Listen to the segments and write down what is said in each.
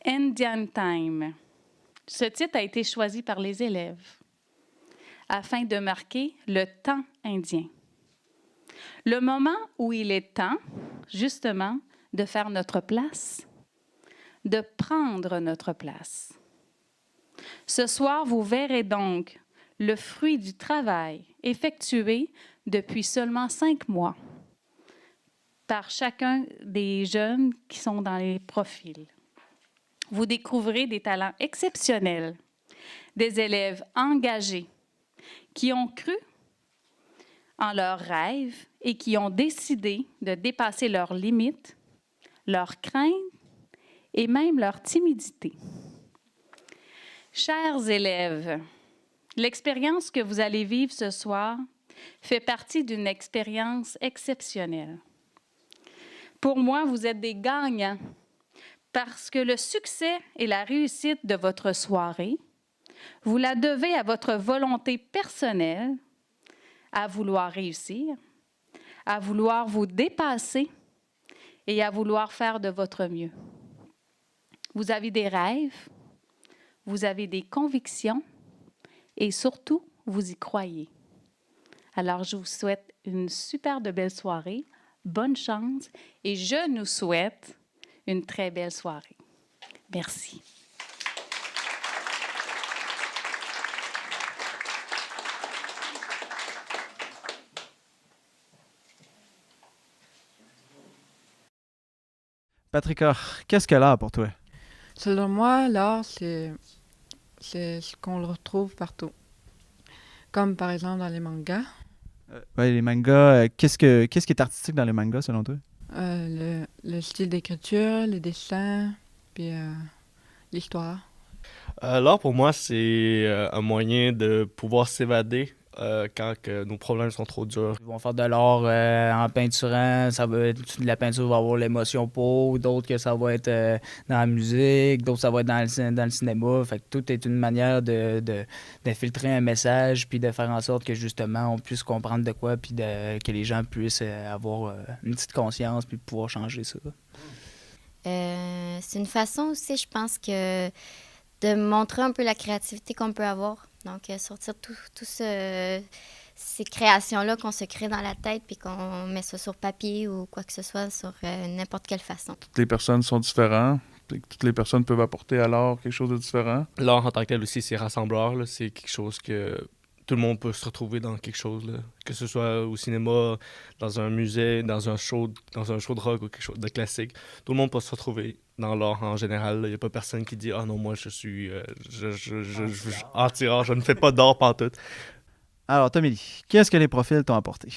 Indian Time. Ce titre a été choisi par les élèves afin de marquer le temps indien. Le moment où il est temps, justement, de faire notre place, de prendre notre place. Ce soir, vous verrez donc le fruit du travail effectué depuis seulement 5 mois par chacun des jeunes qui sont dans les profils. Vous découvrez des talents exceptionnels, des élèves engagés qui ont cru en leurs rêves et qui ont décidé de dépasser leurs limites, leurs craintes et même leur timidité. Chers élèves, l'expérience que vous allez vivre ce soir fait partie d'une expérience exceptionnelle. Pour moi, vous êtes des gagnants parce que le succès et la réussite de votre soirée, vous la devez à votre volonté personnelle à vouloir réussir, à vouloir vous dépasser et à vouloir faire de votre mieux. Vous avez des rêves, vous avez des convictions et surtout, vous y croyez. Alors, je vous souhaite une super de belle soirée, bonne chance et je nous souhaite une très belle soirée. Merci. Patrika, qu'est-ce que l'art pour toi? Selon moi, l'art, c'est ce qu'on le retrouve partout. Comme par exemple dans les mangas, Ouais, les mangas, qu'est-ce qui est artistique dans les mangas selon toi? le style d'écriture, les dessins, puis l'histoire. L'art, pour moi, c'est un moyen de pouvoir s'évader quand que nos problèmes sont trop durs. Ils vont faire de l'art en peinturant, ça va être de la peinture va avoir l'émotion pour, d'autres que ça va être dans la musique, d'autres ça va être dans le cinéma. Fait que tout est une manière d'infiltrer un message puis de faire en sorte que justement on puisse comprendre de quoi puis que les gens puissent avoir une petite conscience puis pouvoir changer ça. C'est une façon aussi, je pense, que de montrer un peu la créativité qu'on peut avoir. Donc, sortir tout ces créations-là qu'on se crée dans la tête puis qu'on met ça sur papier ou quoi que ce soit, sur n'importe quelle façon. Toutes les personnes sont différentes. Toutes les personnes peuvent apporter à l'art quelque chose de différent. L'art en tant que tel aussi, c'est rassembleur. Là. C'est quelque chose que tout le monde peut se retrouver dans quelque chose. Là. Que ce soit au cinéma, dans un musée, dans un show de rock ou quelque chose de classique. Tout le monde peut se retrouver dans l'art en général. Il n'y a pas personne qui dit « Ah non, moi, je suis anti-art, je ne fais pas d'art pantoute. » Alors, Tommy, qu'est-ce que les profils t'ont apporté?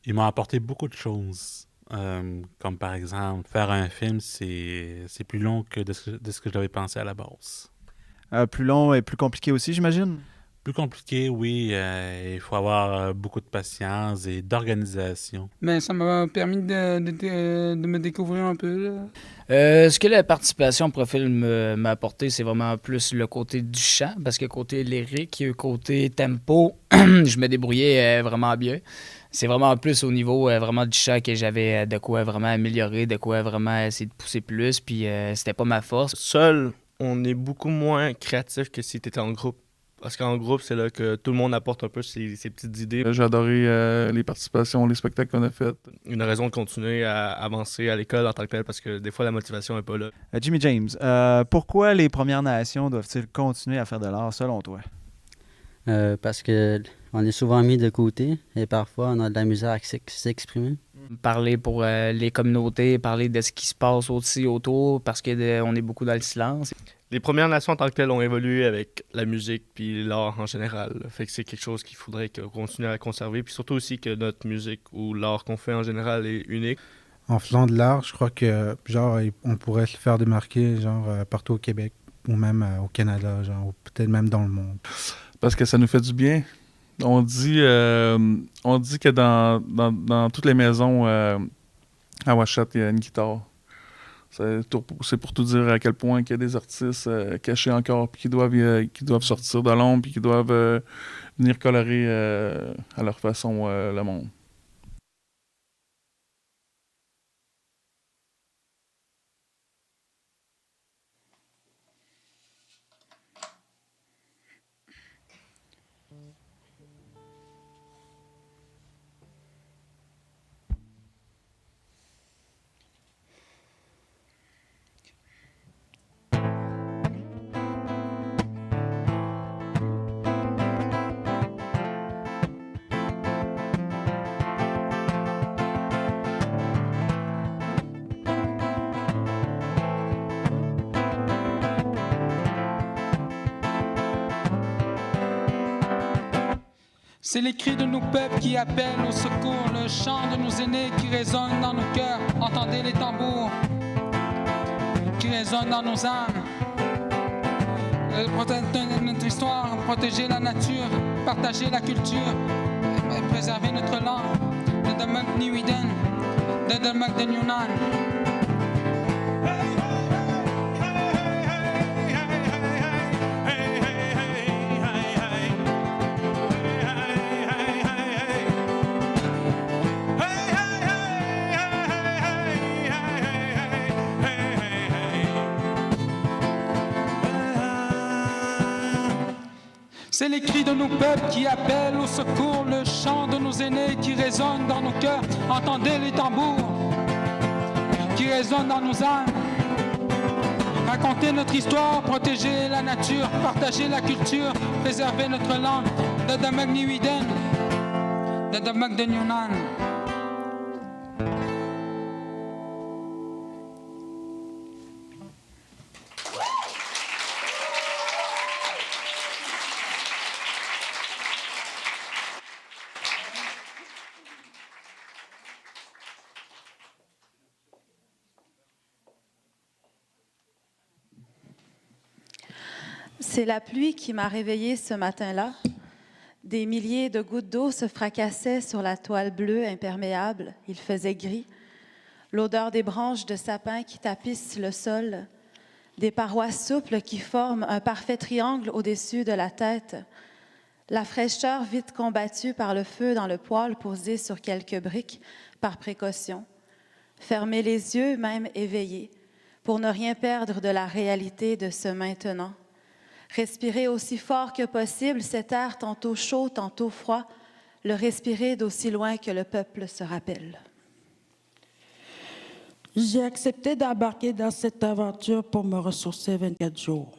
Ils m'ont apporté beaucoup de choses. Comme par exemple, faire un film, c'est plus long que de ce que j'avais pensé à la base. Plus long et plus compliqué aussi, j'imagine? Plus compliqué, oui. Il faut avoir beaucoup de patience et d'organisation. Mais ça m'a permis de me découvrir un peu. Là. Ce que la participation au profil m'a apporté, c'est vraiment plus le côté du chant, parce que côté lyrique, côté tempo, je me débrouillais vraiment bien. C'est vraiment plus au niveau vraiment du chant que j'avais de quoi vraiment améliorer, de quoi vraiment essayer de pousser plus, puis c'était pas ma force. Seul, on est beaucoup moins créatif que si tu étais en groupe. Parce qu'en groupe, c'est là que tout le monde apporte un peu ses petites idées. J'ai adoré les participations, les spectacles qu'on a faits. Une raison de continuer à avancer à l'école en tant que tel, parce que des fois, la motivation n'est pas là. Jimmy James, pourquoi les Premières Nations doivent-ils continuer à faire de l'art selon toi? Parce que on est souvent mis de côté et parfois on a de la misère à s'exprimer. Parler pour les communautés, parler de ce qui se passe aussi autour, parce qu'on est beaucoup dans le silence. Les Premières Nations en tant que telles ont évolué avec la musique puis l'art en général. Fait que c'est quelque chose qu'il faudrait qu'on continue à conserver. Puis surtout aussi que notre musique ou l'art qu'on fait en général est unique. En faisant de l'art, je crois que genre on pourrait se faire démarquer genre partout au Québec ou même au Canada, genre ou peut-être même dans le monde. Parce que ça nous fait du bien. On dit que dans toutes les maisons à Ouachat, il y a une guitare. C'est pour tout dire à quel point il y a des artistes cachés encore puis qui doivent sortir de l'ombre puis qui doivent venir colorer à leur façon le monde. C'est les cris de nos peuples qui appellent au secours, le chant de nos aînés qui résonne dans nos cœurs. Entendez les tambours qui résonnent dans nos âmes. Protéger notre histoire, protéger la nature, partager la culture, préserver notre langue. De Mag Niwiden, de Mag de Yunan. C'est les cris de nos peuples qui appellent au secours, le chant de nos aînés qui résonne dans nos cœurs. Entendez les tambours qui résonnent dans nos âmes. Raconter notre histoire, protéger la nature, partager la culture, préserver notre langue. De Magni Widen, de Magden Yunan. C'est la pluie qui m'a réveillée ce matin-là. Des milliers de gouttes d'eau se fracassaient sur la toile bleue imperméable. Il faisait gris. L'odeur des branches de sapin qui tapissent le sol. Des parois souples qui forment un parfait triangle au-dessus de la tête. La fraîcheur vite combattue par le feu dans le poêle posé sur quelques briques, par précaution. Fermer les yeux, même éveillés, pour ne rien perdre de la réalité de ce maintenant. Respirer aussi fort que possible cet air tantôt chaud, tantôt froid, le respirer d'aussi loin que le peuple se rappelle. J'ai accepté d'embarquer dans cette aventure pour me ressourcer 24 jours,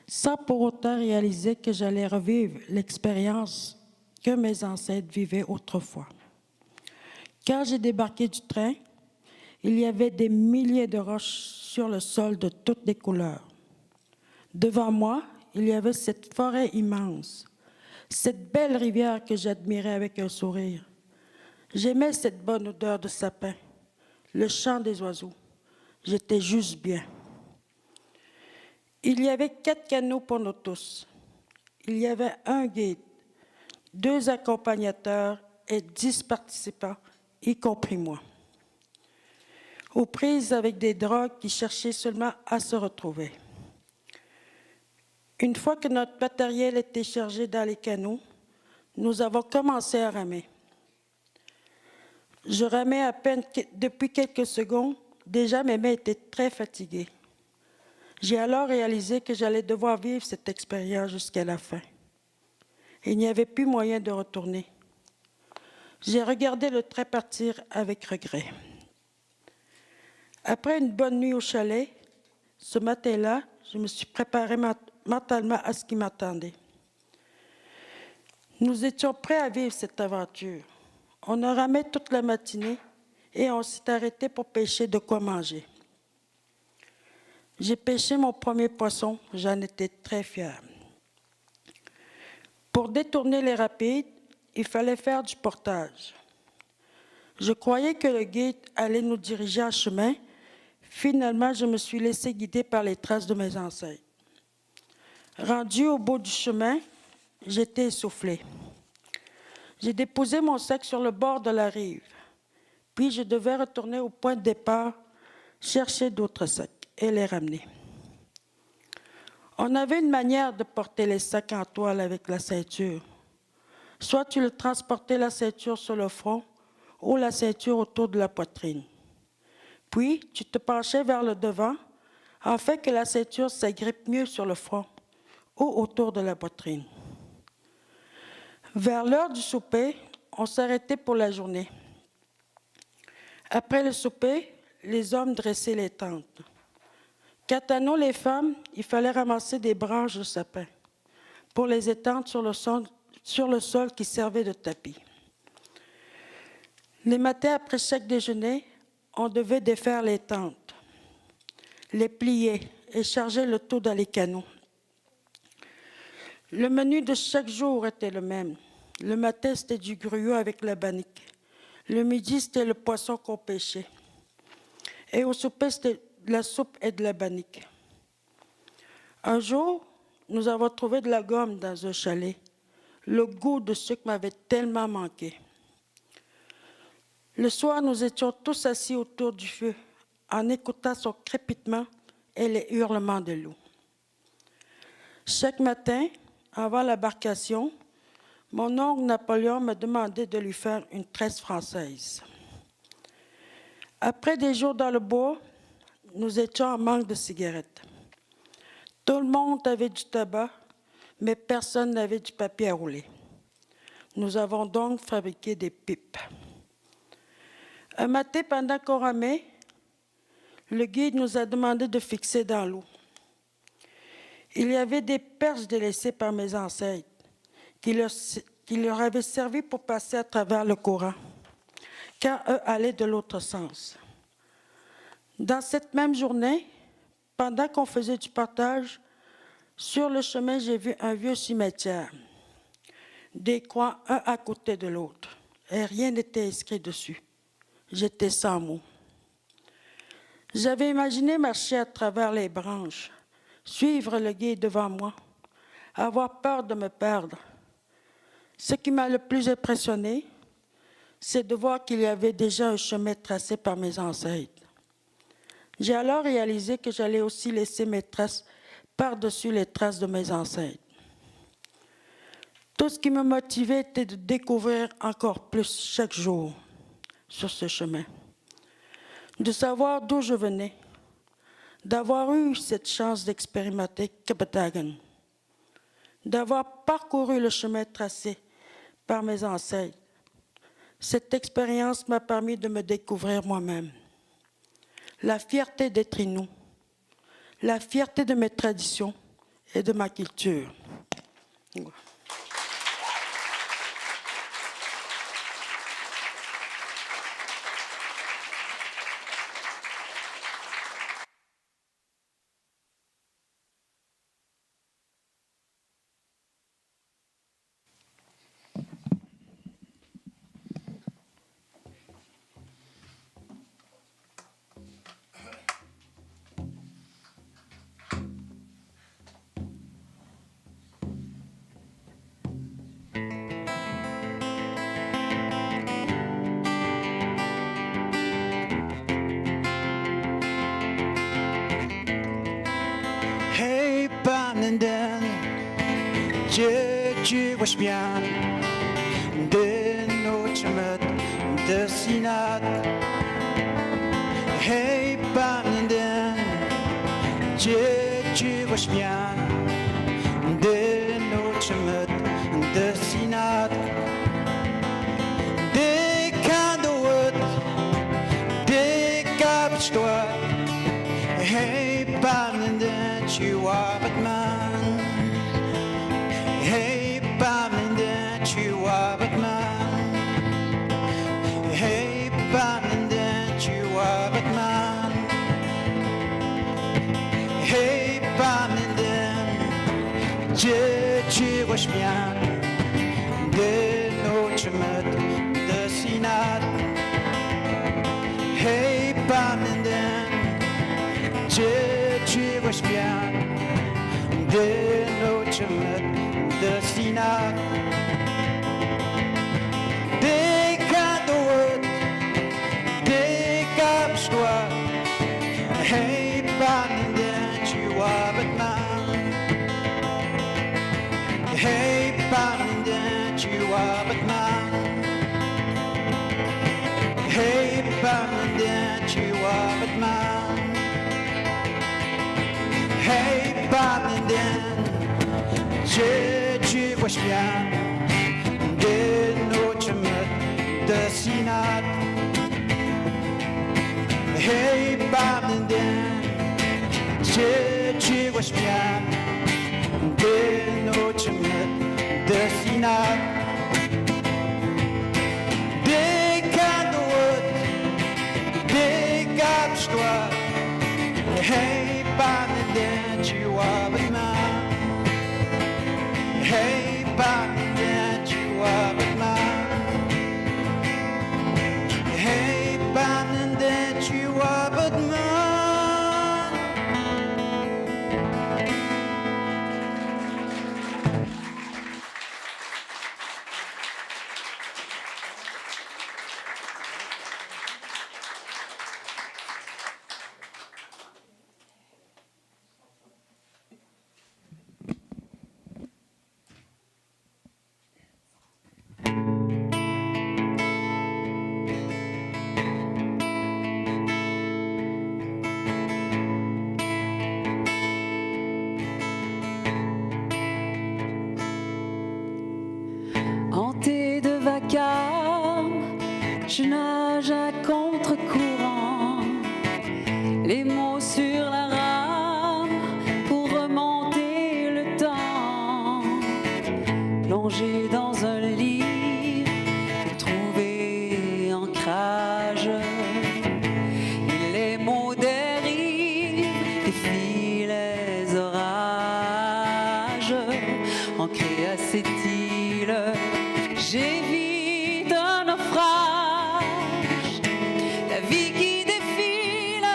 sans pour autant réaliser que j'allais revivre l'expérience que mes ancêtres vivaient autrefois. Quand j'ai débarqué du train, il y avait des milliers de roches sur le sol de toutes les couleurs. Devant moi, il y avait cette forêt immense, cette belle rivière que j'admirais avec un sourire. J'aimais cette bonne odeur de sapin, le chant des oiseaux. J'étais juste bien. Il y avait 4 canots pour nous tous. Il y avait un guide, 2 accompagnateurs et 10 participants, y compris moi. Aux prises avec des drogues qui cherchaient seulement à se retrouver. Une fois que notre matériel était chargé dans les canots, nous avons commencé à ramer. Je ramais à peine depuis quelques secondes, déjà mes mains étaient très fatiguées. J'ai alors réalisé que j'allais devoir vivre cette expérience jusqu'à la fin. Il n'y avait plus moyen de retourner. J'ai regardé le train partir avec regret. Après une bonne nuit au chalet, ce matin-là, je me suis préparée mentalement à ce qui m'attendait. Nous étions prêts à vivre cette aventure. On a ramé toute la matinée et on s'est arrêté pour pêcher de quoi manger. J'ai pêché mon premier poisson, j'en étais très fière. Pour détourner les rapides, il fallait faire du portage. Je croyais que le guide allait nous diriger en chemin. Finalement, je me suis laissé guider par les traces de mes ancêtres. Rendu au bout du chemin, j'étais essoufflée. J'ai déposé mon sac sur le bord de la rive. Puis je devais retourner au point de départ, chercher d'autres sacs et les ramener. On avait une manière de porter les sacs en toile avec la ceinture. Soit tu le transportais la ceinture sur le front ou la ceinture autour de la poitrine. Puis tu te penchais vers le devant afin que la ceinture s'agrippe mieux sur le front ou autour de la poitrine. Vers l'heure du souper, on s'arrêtait pour la journée. Après le souper, les hommes dressaient les tentes. Quant à nous, les femmes, il fallait ramasser des branches de sapin pour les étendre sur le sol qui servait de tapis. Les matins après chaque déjeuner, on devait défaire les tentes, les plier et charger le tout dans les canots. Le menu de chaque jour était le même. Le matin, c'était du gruau avec la bannique. Le midi, c'était le poisson qu'on pêchait. Et au souper, c'était de la soupe et de la bannique. Un jour, nous avons trouvé de la gomme dans un chalet. Le goût de sucre m'avait tellement manqué. Le soir, nous étions tous assis autour du feu, en écoutant son crépitement et les hurlements de l'eau. Chaque matin, avant l'embarcation, mon oncle Napoléon me demandait de lui faire une tresse française. Après des jours dans le bois, nous étions en manque de cigarettes. Tout le monde avait du tabac, mais personne n'avait du papier à rouler. Nous avons donc fabriqué des pipes. Un matin, pendant qu'on ramait, le guide nous a demandé de fixer dans l'eau. Il y avait des perches délaissées par mes ancêtres qui leur avaient servi pour passer à travers le courant, car eux allaient de l'autre sens. Dans cette même journée, pendant qu'on faisait du partage, sur le chemin, j'ai vu un vieux cimetière, des croix un à côté de l'autre, et rien n'était inscrit dessus. J'étais sans mots. J'avais imaginé marcher à travers les branches, suivre le guide devant moi, avoir peur de me perdre. Ce qui m'a le plus impressionné, c'est de voir qu'il y avait déjà un chemin tracé par mes ancêtres. J'ai alors réalisé que j'allais aussi laisser mes traces par-dessus les traces de mes ancêtres. Tout ce qui me motivait était de découvrir encore plus chaque jour sur ce chemin, de savoir d'où je venais, d'avoir eu cette chance d'expérimenter Kipatagan, d'avoir parcouru le chemin tracé par mes ancêtres. Cette expérience m'a permis de me découvrir moi-même. La fierté d'être Innu, la fierté de mes traditions et de ma culture. Tu vois bien de nos chemins de Sinat. Hey, Banden, tu vois bien de nos chemins de Sinat. Des candouets, des capstois. Hey, Banden, tu vois Batman. Hey, Baminde, tu vois Batman. Hey, Baminde, tu vois Batman. Hey, Baminde, tu vois bien de nos chemins de Sinat. Hey, Baminde, tu vois bien de nos chemins de Sinat. Des cadeaux, des capstois. Hey, Baminde, tu vois Batman. Hey, Baminde, tu vois Batman. Hey, Baminde, tu vois Batman. Hey, Baminde, tu vois bien de nos chemins de Sinat. Hey, Baminde, tu vois bien de nos chemins de Sinat. Des cadeaux, des capstois. Hey, Baminde, tu vois Batman. Hey, Baminde, tu vois vacarme, je nage à contre-courant, les mots sur la rame pour remonter le temps, plonger dans un livre et trouver ancrage. Et les mots dérivent, défient les orages, ancrés à cette île, j'évite un naufrage. La vie qui défile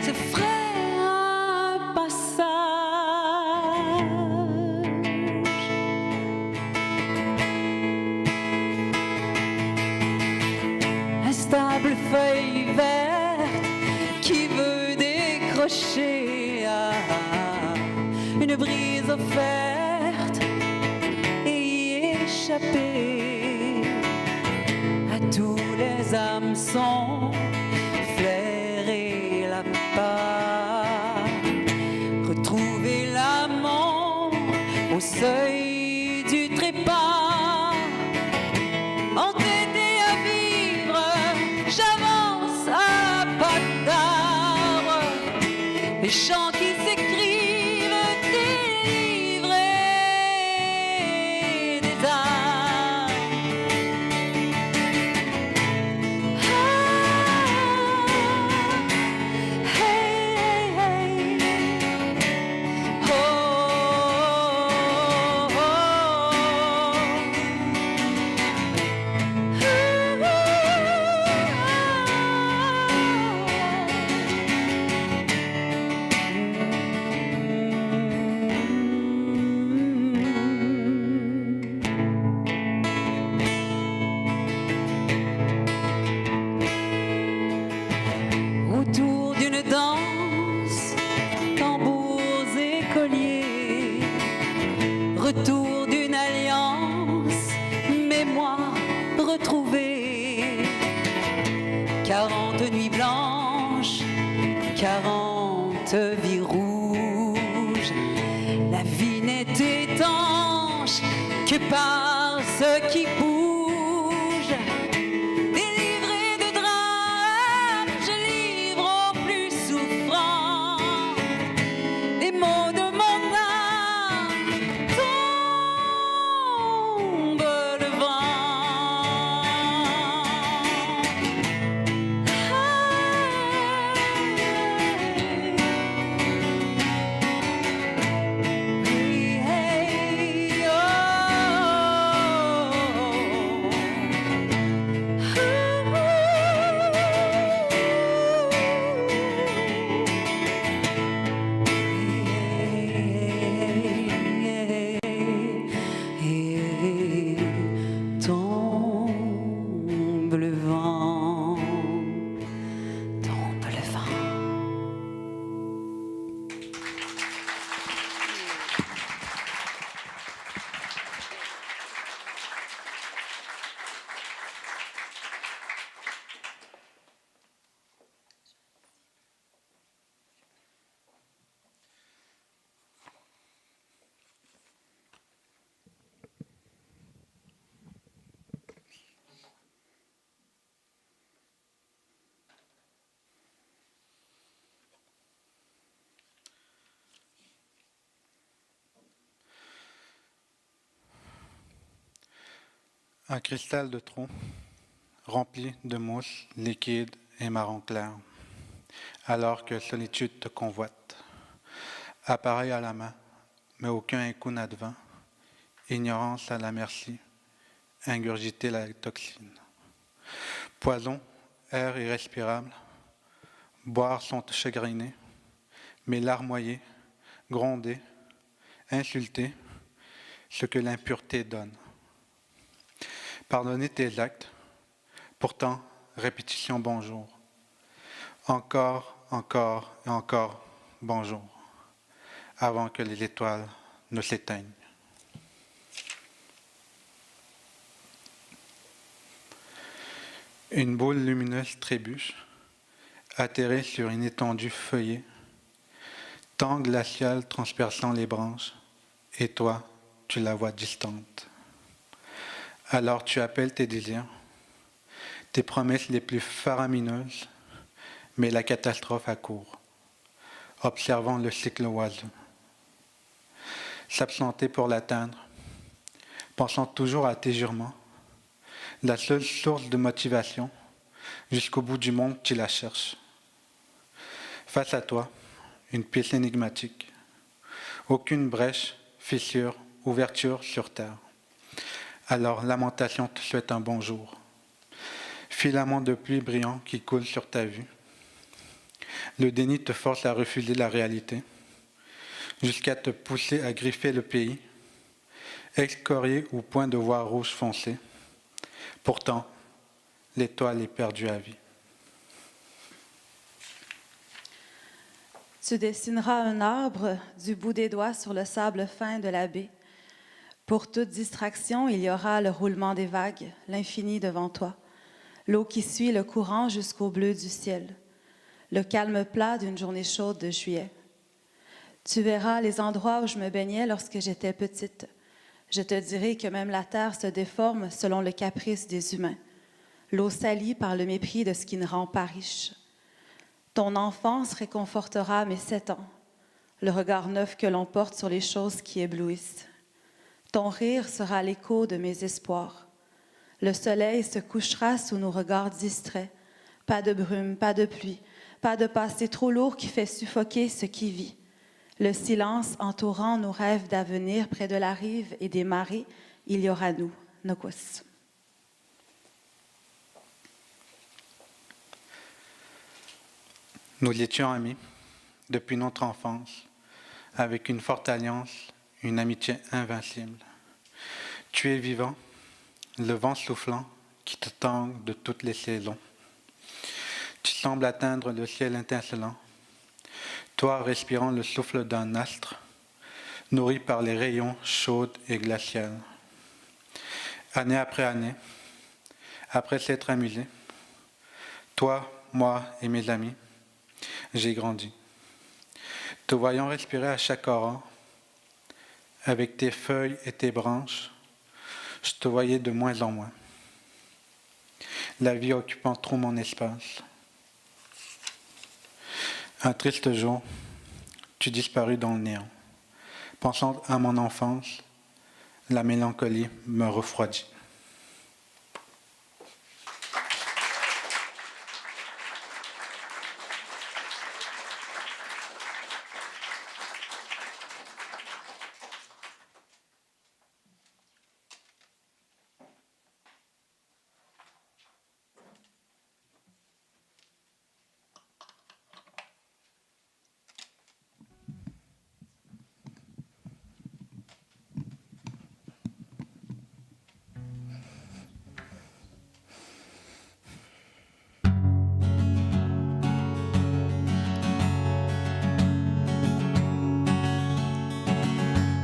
se ferait un passage. Instable feuille verte qui veut décrocher une brise offerte et y échapper à tous les hameçons, flairer la part, retrouver l'amant au seuil du trépas, entêté à vivre, j'avance à pas d'arbre, les chants qui s'écrivent délivrés des âmes. Hey, hey, oh, oh, autour d'une danse, tambours et colliers, retour d'une alliance, mémoire retrouvée, 40 nuits blanches, 40 vies rouges, la vie n'est étanche que par ce qui bouge. Délivré de drame, je livre aux plus souffrants les mots de mon âme, tombe le vent. Hey, hey, oh. Tombe le vent, tombe le vent. Un cristal de trou rempli de mousse liquide et marron clair, alors que solitude te convoite. Appareil à la main, mais aucun écho n'advint. Ignorance à la merci, ingurgiter la toxine. Poison, air irrespirable, boire sont chagrinés, mais larmoyer, gronder, insulter, ce que l'impureté donne. Pardonner tes actes, pourtant, répétition bonjour. Encore, encore et encore bonjour, avant que les étoiles ne s'éteignent. Une boule lumineuse trébuche, atterrée sur une étendue feuillée, temps glacial transperçant les branches, et toi, tu la vois distante. Alors tu appelles tes désirs, tes promesses les plus faramineuses, mais la catastrophe accourt, observant le cycle oiseau. S'absenter pour l'atteindre, pensant toujours à tes jurements, la seule source de motivation, jusqu'au bout du monde tu la cherches. Face à toi, une pièce énigmatique, aucune brèche, fissure, ouverture sur terre. Alors lamentation te souhaite un bonjour, filament de pluie brillant qui coule sur ta vue. Le déni te force à refuser la réalité, jusqu'à te pousser à griffer le pays, excorié au point de voir rouge foncé. Pourtant, l'étoile est perdue à vie. Tu dessineras un arbre du bout des doigts sur le sable fin de la baie. Pour toute distraction, il y aura le roulement des vagues, l'infini devant toi, l'eau qui suit le courant jusqu'au bleu du ciel, le calme plat d'une journée chaude de juillet. Tu verras les endroits où je me baignais lorsque j'étais petite. Je te dirai que même la terre se déforme selon le caprice des humains. L'eau salie par le mépris de ce qui ne rend pas riche. Ton enfance réconfortera mes 7 ans, le regard neuf que l'on porte sur les choses qui éblouissent. Ton rire sera l'écho de mes espoirs. Le soleil se couchera sous nos regards distraits. Pas de brume, pas de pluie, pas de passé trop lourd qui fait suffoquer ce qui vit. Le silence entourant nos rêves d'avenir près de la rive et des marées, il y aura nous, Nokus. Nous étions amis depuis notre enfance, avec une forte alliance, une amitié invincible. Tu es vivant, le vent soufflant qui te tangue de toutes les saisons. Tu sembles atteindre le ciel étincelant, toi respirant le souffle d'un astre, nourri par les rayons chauds et glaciaux. Année après année, après s'être amusé, toi, moi et mes amis, j'ai grandi. Te voyant respirer à chaque aurore, avec tes feuilles et tes branches, je te voyais de moins en moins. La vie occupant trop mon espace. Un triste jour, tu disparus dans le néant. Pensant à mon enfance, la mélancolie me refroidit.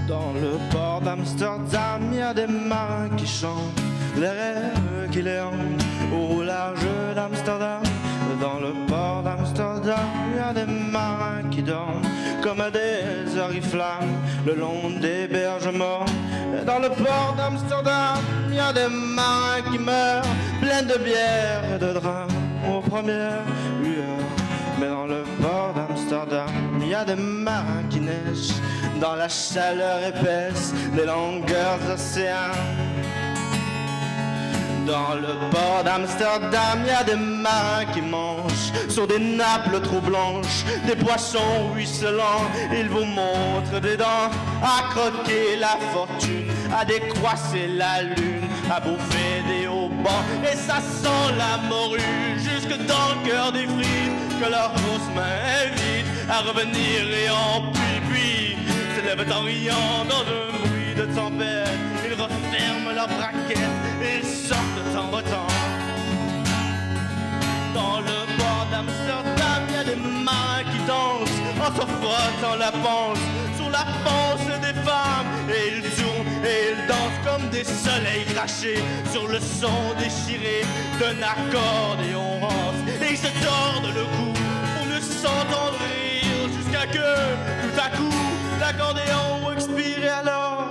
Dans le port d'Amsterdam, il y a des marins qui chantent les rêves qui les hantent au large d'Amsterdam. Dans le port d'Amsterdam, il y a des marins qui dorment comme à des oriflammes le long des berges mortes. Dans le port d'Amsterdam, il y a des marins qui meurent pleins de bière et de drames aux premières lueurs. Mais dans le port d'Amsterdam, il y a des marins qui naissent dans la chaleur épaisse des longueurs océans. Dans le port d'Amsterdam, il y a des marins qui mangent sur des nappes trop blanches des poissons ruisselants. Ils vous montrent des dents à croquer la fortune, à décroisser la lune, à bouffer des haubans. Et ça sent la morue jusque dans le cœur des frites que leurs grosses mains invitent à revenir et en puis s'élèvent en riant dans un bruit de tempête. Ils referment leurs braquettes et ils sortent de temps en temps. Dans le port d'Amsterdam, il y a des marins qui dansent en se frottant la panse sur la panse des femmes. Et ils tournent et ils dansent comme des soleils crachés sur le son déchiré d'un accordéon rance. Et ils se tordent le cou pour mieux s'entendre rire jusqu'à que tout à coup l'accordéon expire. Et alors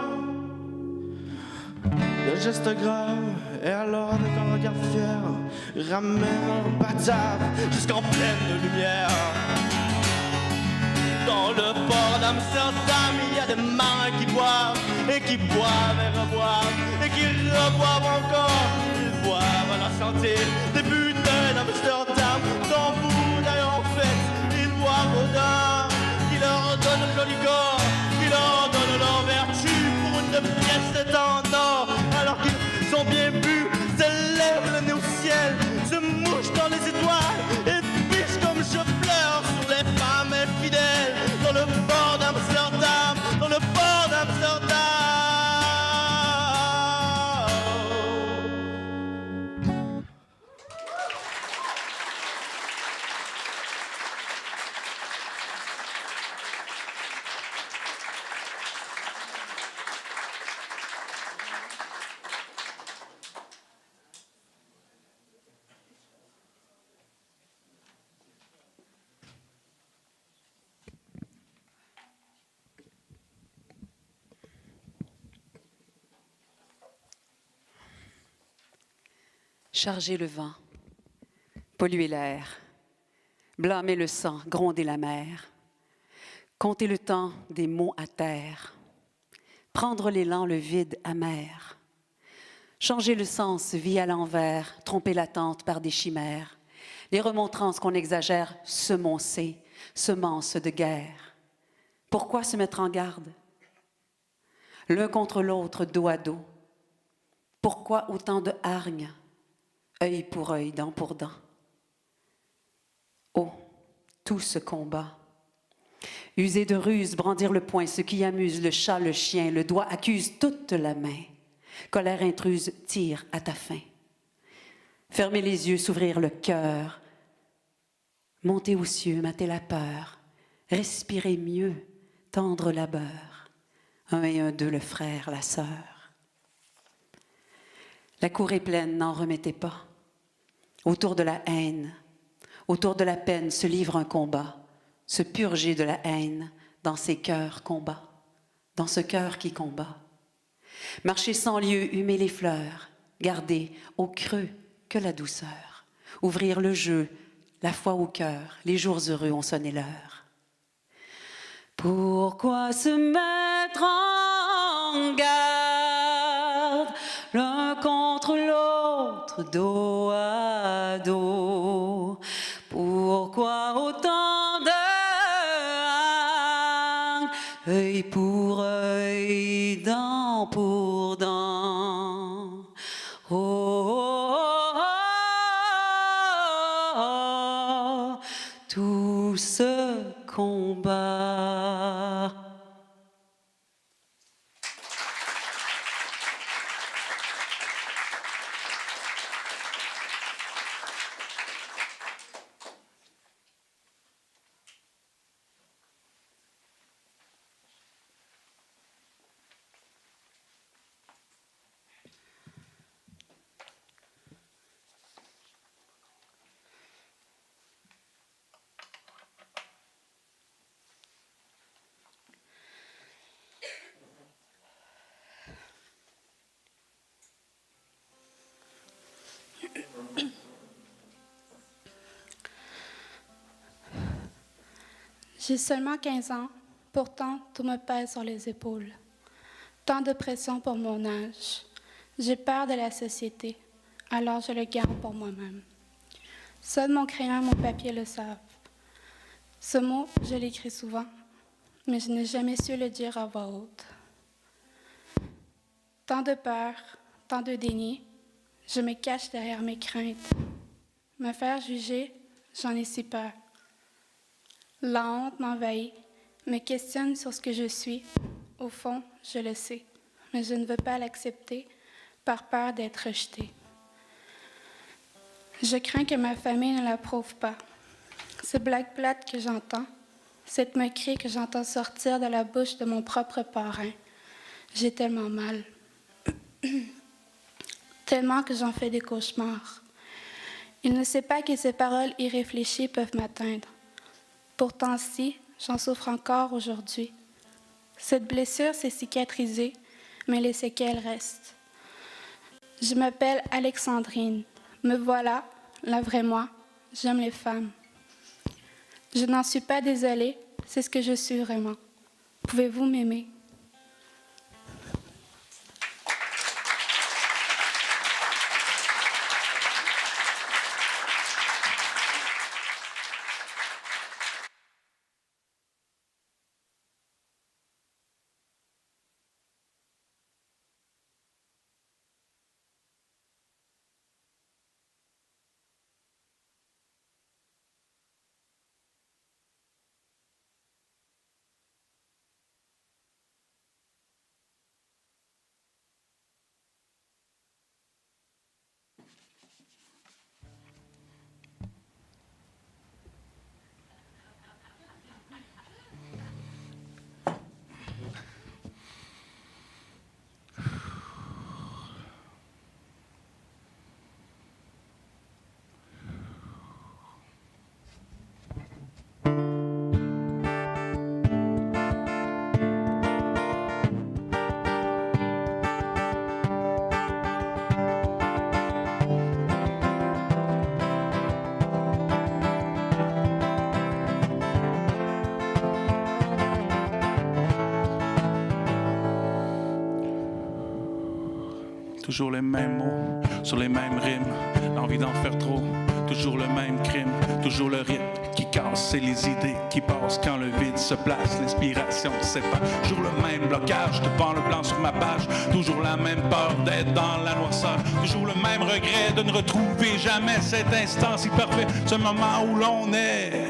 le gestes graves, et alors avec un regard fier, ramène un batave jusqu'en pleine lumière. Dans le port d'Amsterdam, il y a des marins qui boivent, et qui boivent et reboivent, et qui reboivent encore. Ils boivent à la santé des bouteilles d'Amsterdam, dans bouteilles en fait, ils boivent aux dames, qui leur donnent le joli corps, qui leur donnent leur vertu pour une pièce d'étain en or, alors qu'ils ont bien bu, s'élèvent le nez au ciel, se mouchent dans les étoiles, et pichent comme je pleure sur les femmes infidèles, dans le port d'Amsterdam, dans le port d'Amsterdam. Charger le vent, polluer l'air, blâmer le sang, gronder la mer, compter le temps des mots à terre, prendre l'élan, le vide amer, changer le sens, vie à l'envers, tromper l'attente par des chimères, les remontrances qu'on exagère, semoncer, semences de guerre. Pourquoi se mettre en garde? L'un contre l'autre, dos à dos. Pourquoi autant de hargne? Œil pour œil, dent pour dent. Oh, tout ce combat. User de ruse, brandir le poing, ce qui amuse, le chat, le chien, le doigt accuse toute la main. Colère intruse, tire à ta faim. Fermer les yeux, s'ouvrir le cœur. Monter aux cieux, mater la peur. Respirer mieux, tendre labeur. Un et un, deux, le frère, la sœur. La cour est pleine, n'en remettez pas. Autour de la haine, autour de la peine se livre un combat. Se purger de la haine dans ces cœurs combat, dans ce cœur qui combat. Marcher sans lieu, humer les fleurs, garder au creux que la douceur. Ouvrir le jeu, la foi au cœur, les jours heureux ont sonné l'heure. Pourquoi se mettre en garde l'un contre l'autre, dos à dos? Pourquoi autant de haine, œil pour œil, dent pour dent? Oh, oh, oh, oh, tout ce combat. J'ai seulement 15 ans, pourtant tout me pèse sur les épaules. Tant de pression pour mon âge. J'ai peur de la société, alors je le garde pour moi-même. Seul mon crayon et mon papier le savent. Ce mot, je l'écris souvent, mais je n'ai jamais su le dire à voix haute. Tant de peur, tant de déni, je me cache derrière mes craintes. Me faire juger, j'en ai si peur. La honte m'envahit, me questionne sur ce que je suis. Au fond, je le sais, mais je ne veux pas l'accepter par peur d'être rejetée. Je crains que ma famille ne l'approuve pas. Ces blagues plates que j'entends, cette moquerie que j'entends sortir de la bouche de mon propre parrain, j'ai tellement mal. Tellement que j'en fais des cauchemars. Il ne sait pas que ces paroles irréfléchies peuvent m'atteindre. Pourtant, si, j'en souffre encore aujourd'hui. Cette blessure s'est cicatrisée, mais les séquelles restent. Je m'appelle Alexandrine. Me voilà, la vraie moi. J'aime les femmes. Je n'en suis pas désolée, c'est ce que je suis vraiment. Pouvez-vous m'aimer? Toujours les mêmes mots, sur les mêmes rimes, l'envie d'en faire trop, toujours le même crime, toujours le rythme qui casse, c'est les idées qui passent quand le vide se place, l'inspiration sépare, toujours le même blocage devant le blanc sur ma page, toujours la même peur d'être dans la noirceur, toujours le même regret de ne retrouver jamais cet instant si parfait, ce moment où l'on est.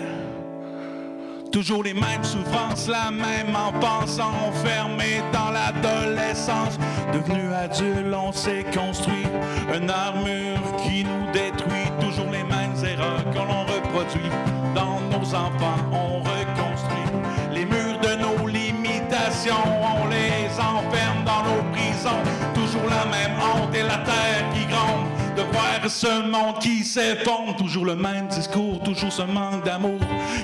Toujours les mêmes souffrances, la même enfance enfermée dans l'adolescence. Devenu adulte, on s'est construit une armure qui nous détruit. Toujours les mêmes erreurs que l'on reproduit dans nos enfants. On reconstruit les murs de nos limitations. On les enferme dans nos prisons. Toujours la même honte et la terre qui gronde. De voir ce monde qui s'effondre, toujours le même discours, toujours ce manque d'amour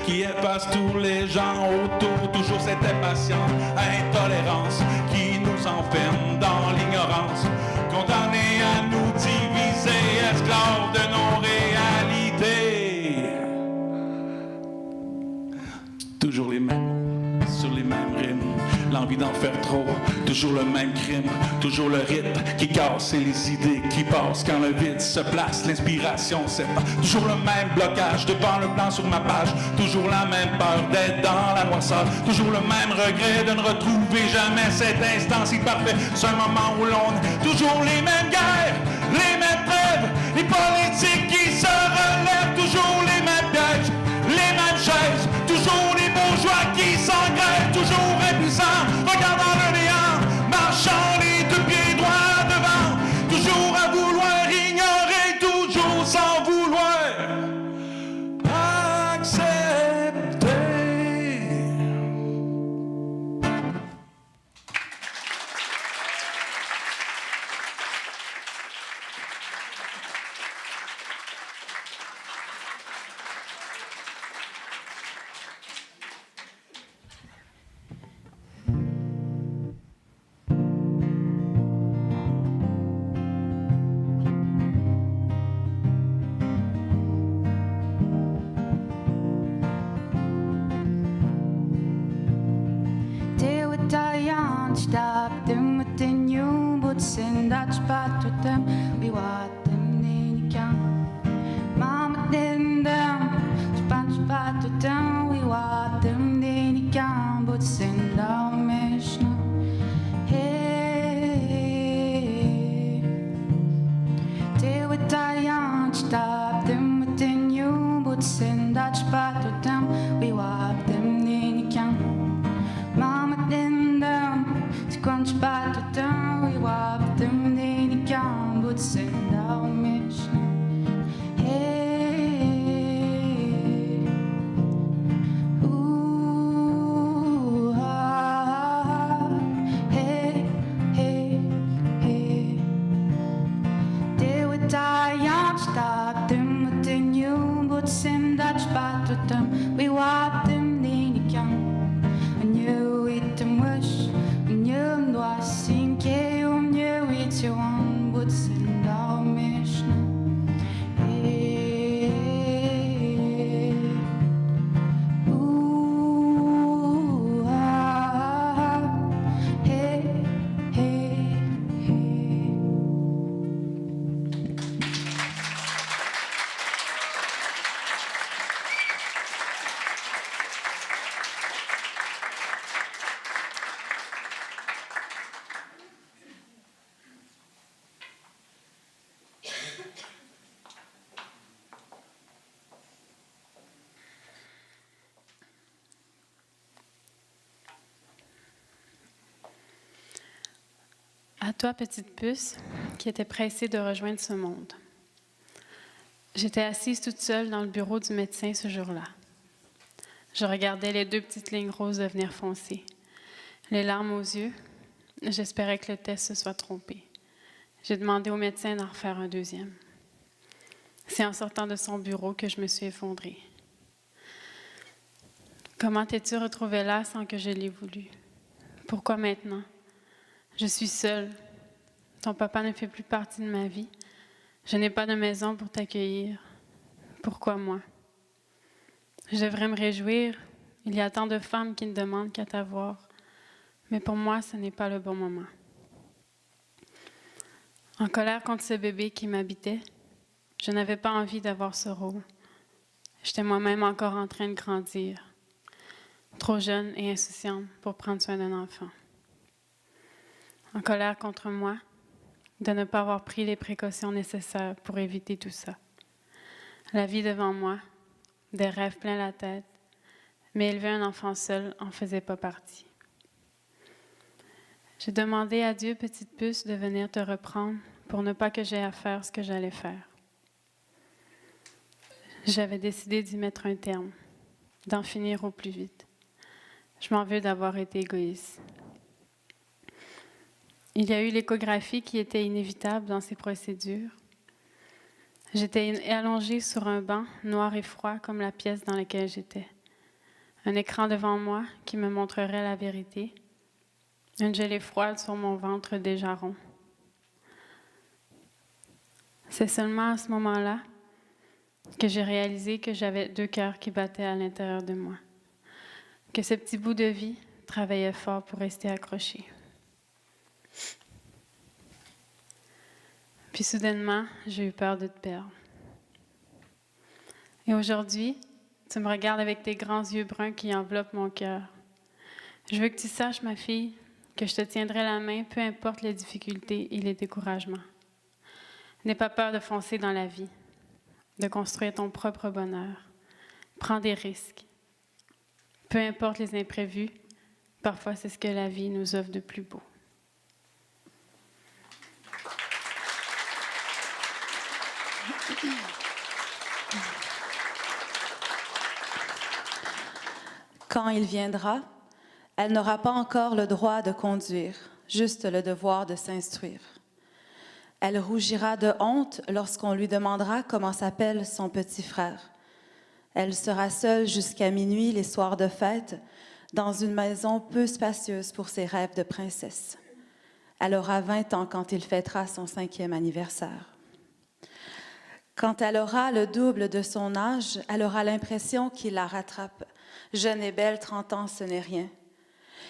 qui efface tous les gens autour, toujours cette impatience, intolérance qui nous enferme dans l'ignorance, condamnés à nous diviser, esclaves de nos réalités. Toujours les mêmes mots, sur les mêmes rimes, l'envie d'en faire trop, toujours le même crime, toujours le rythme qui casse et les idées qui passent quand le vide se place, l'inspiration sépare, toujours le même blocage devant le blanc sur ma page, toujours la même peur d'être dans la noirceur, toujours le même regret de ne retrouver jamais cet instant si parfait, ce moment où l'on est, toujours les mêmes guerres, les mêmes trêves, les politiques qui se relèvent, toujours les mêmes pièges, les mêmes chaises, toujours les bourgeois qui s'engrèvent, toujours impuissants, regardant le néant, marchant les deux pieds droits devant, toujours à vouloir ignorer, toujours sans vouloir accepter. Stop them within you, but send that spot with them. We want them, then you can. Mama didn't them, spot with them. We want them, then you can, but send our mission. Hey, they were dying, stop them within you, but send that spot with them. We want them, then you can. Mama didn't them. Quantos bato tão e o abdom de ninguém pode ser ao mesmo. Hey, À toi, petite puce, qui était pressée de rejoindre ce monde. J'étais assise toute seule dans le bureau du médecin ce jour-là. Je regardais les 2 petites lignes roses devenir foncées. Les larmes aux yeux, j'espérais que le test se soit trompé. J'ai demandé au médecin d'en refaire un 2e. C'est en sortant de son bureau que je me suis effondrée. Comment t'es-tu retrouvée là sans que je l'ai voulu? Pourquoi maintenant? Je suis seule. Ton papa ne fait plus partie de ma vie. Je n'ai pas de maison pour t'accueillir. Pourquoi moi? Je devrais me réjouir. Il y a tant de femmes qui ne demandent qu'à t'avoir. Mais pour moi, ce n'est pas le bon moment. En colère contre ce bébé qui m'habitait, je n'avais pas envie d'avoir ce rôle. J'étais moi-même encore en train de grandir, trop jeune et insouciante pour prendre soin d'un enfant. En colère contre moi, de ne pas avoir pris les précautions nécessaires pour éviter tout ça. La vie devant moi, des rêves plein la tête, mais élever un enfant seul en faisait pas partie. J'ai demandé à Dieu, petite puce, de venir te reprendre pour ne pas que j'aie à faire ce que j'allais faire. J'avais décidé d'y mettre un terme, d'en finir au plus vite. Je m'en veux d'avoir été égoïste. Il y a eu l'échographie qui était inévitable dans ces procédures. J'étais allongée sur un banc noir et froid comme la pièce dans laquelle j'étais. Un écran devant moi qui me montrerait la vérité. Une gelée froide sur mon ventre déjà rond. C'est seulement à ce moment-là que j'ai réalisé que j'avais 2 cœurs qui battaient à l'intérieur de moi. Que ce petit bout de vie travaillait fort pour rester accroché. Puis soudainement, j'ai eu peur de te perdre. Et aujourd'hui, tu me regardes avec tes grands yeux bruns qui enveloppent mon cœur. Je veux que tu saches, ma fille, que je te tiendrai la main, peu importe les difficultés et les découragements. N'aie pas peur de foncer dans la vie, de construire ton propre bonheur. Prends des risques. Peu importe les imprévus, parfois c'est ce que la vie nous offre de plus beau. Quand il viendra, elle n'aura pas encore le droit de conduire, juste le devoir de s'instruire. Elle rougira de honte lorsqu'on lui demandera comment s'appelle son petit frère. Elle sera seule jusqu'à minuit les soirs de fête, dans une maison peu spacieuse pour ses rêves de princesse. Elle aura 20 ans quand il fêtera son 5e anniversaire. Quand elle aura le double de son âge, elle aura l'impression qu'il la rattrape. Jeune et belle, 30 ans, ce n'est rien.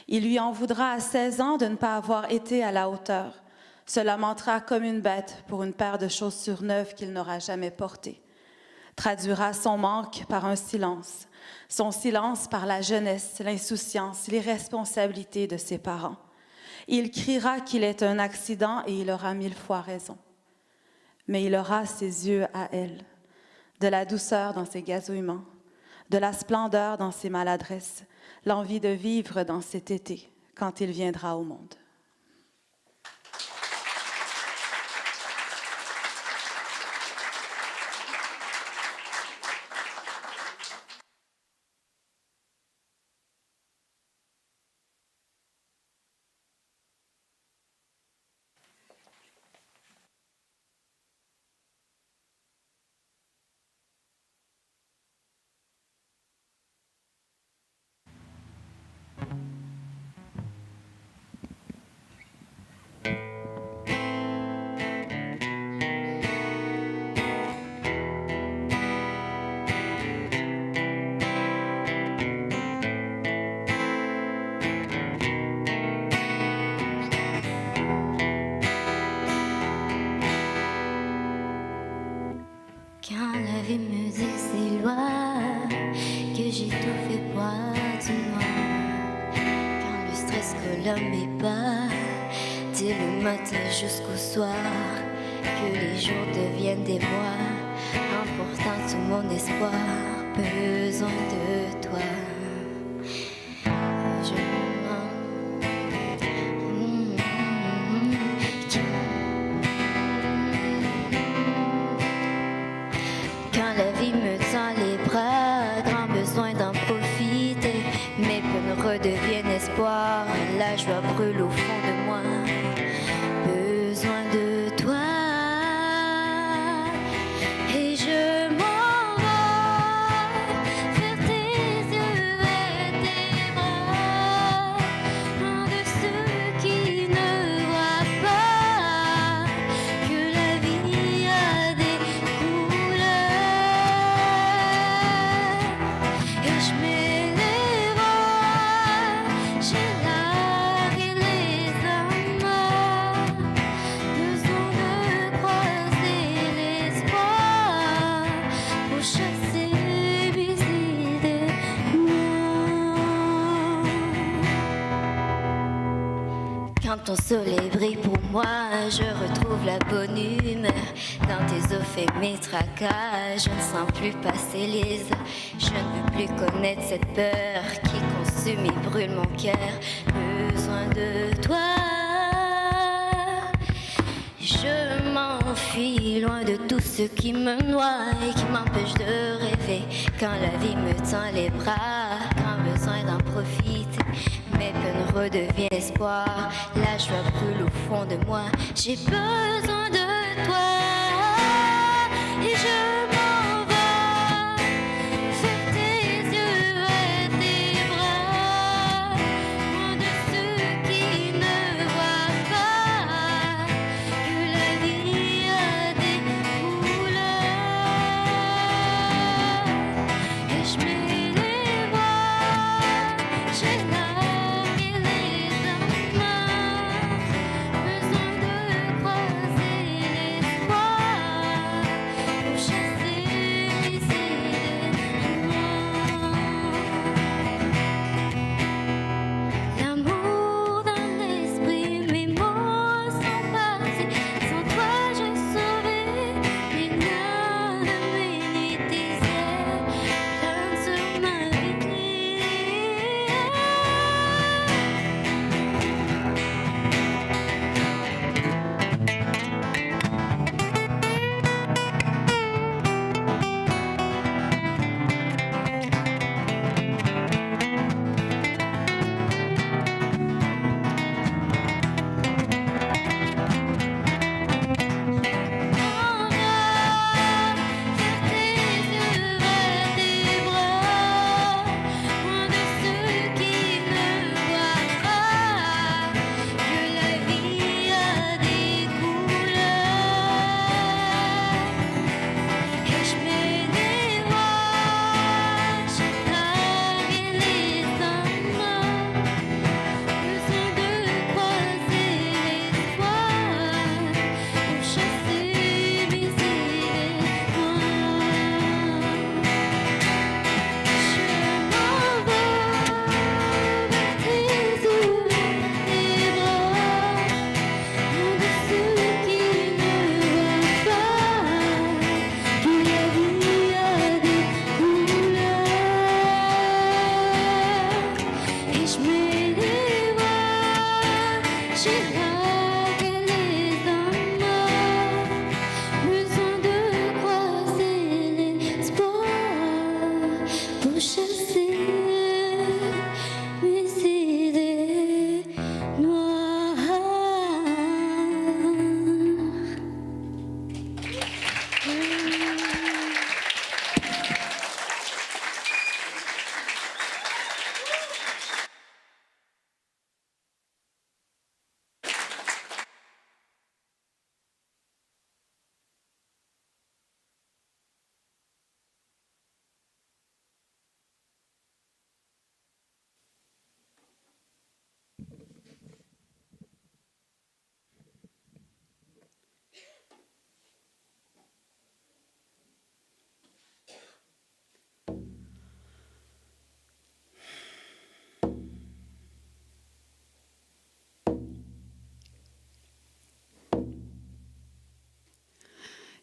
Il lui en voudra à 16 ans de ne pas avoir été à la hauteur. Se lamentera comme une bête pour une paire de chaussures neuves qu'il n'aura jamais portées. Traduira son manque par un silence. Son silence par la jeunesse, l'insouciance, l'irresponsabilité de ses parents. Il criera qu'il est un accident et il aura 1000 fois raison. Mais il aura ses yeux à elle, de la douceur dans ses gazouillements, de la splendeur dans ses maladresses, l'envie de vivre dans cet été, quand il viendra au monde. Quand la vie me dit que c'est loin, que j'ai tout fait pour du noir. Quand le stress colle mes pas, dès le matin jusqu'au soir, que les jours deviennent des mois, emportant tout mon espoir, besoin de toi. redevienne espoir. La joie brûle au fond de moi. Besoin de toi. Et je m'en vais vers tes yeux et tes bras. Loin de ceux qui ne voient pas que la vie a des couleurs. Et je mets les bras, j'ai largué les amas. Besoin de croiser l'espoir pour chasser mes idées noires. Quand ton soleil brille pour moi, je retrouve la bonne humeur. Dans tes offres et mes tracas, je ne sens plus passer les heures. Je ne veux plus connaître cette peur qui consume et brûle mon cœur. Besoin de toi. Je m'enfuis loin de tout ce qui me noie et qui m'empêche de rêver. Quand la vie me tend les bras, quand besoin d'en profiter, mes peines redeviennent espoir. La joie brûle au fond de moi. J'ai besoin de toi. Et je m'en vais vers tes yeux et tes bras. Loin de ceux qui ne voient pas que la vie a des couleurs. Et je mets les bras, j'ai largué les amas. Besoin de croiser l'espoir pour chasser mes idées noires. L'amour dans l'esprit, mes mots sont partis. Sans toi, je saurais les liens de mes nuits désertes. Plane sur ma vie.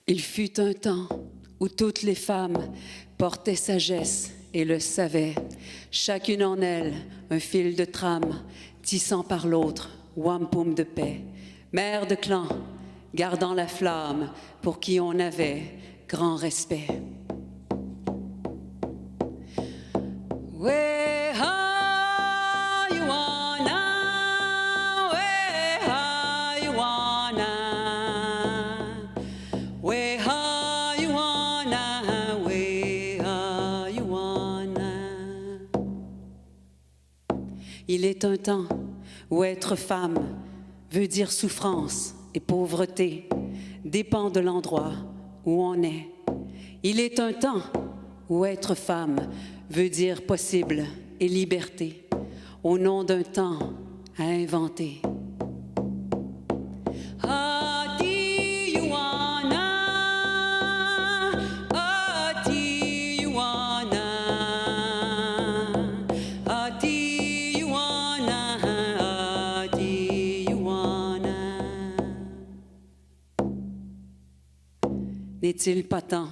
Il fut un temps où toutes les femmes portaient sagesse et le savaient, chacune en elle un fil de trame, tissant par l'autre wampum de paix, mère de clan, gardant la flamme pour qui on avait grand respect. you wanna? Where you wanna? Where you wanna? Where you wanna? Il est un temps où être femme veut dire souffrance et pauvreté, dépend de l'endroit où on est. Il est un temps où être femme veut dire possible et liberté, au nom d'un temps à inventer. Ah, do you wanna? Ah, do you wanna? Ah, do you wanna? Ah, do you wanna? N'est-il pas temps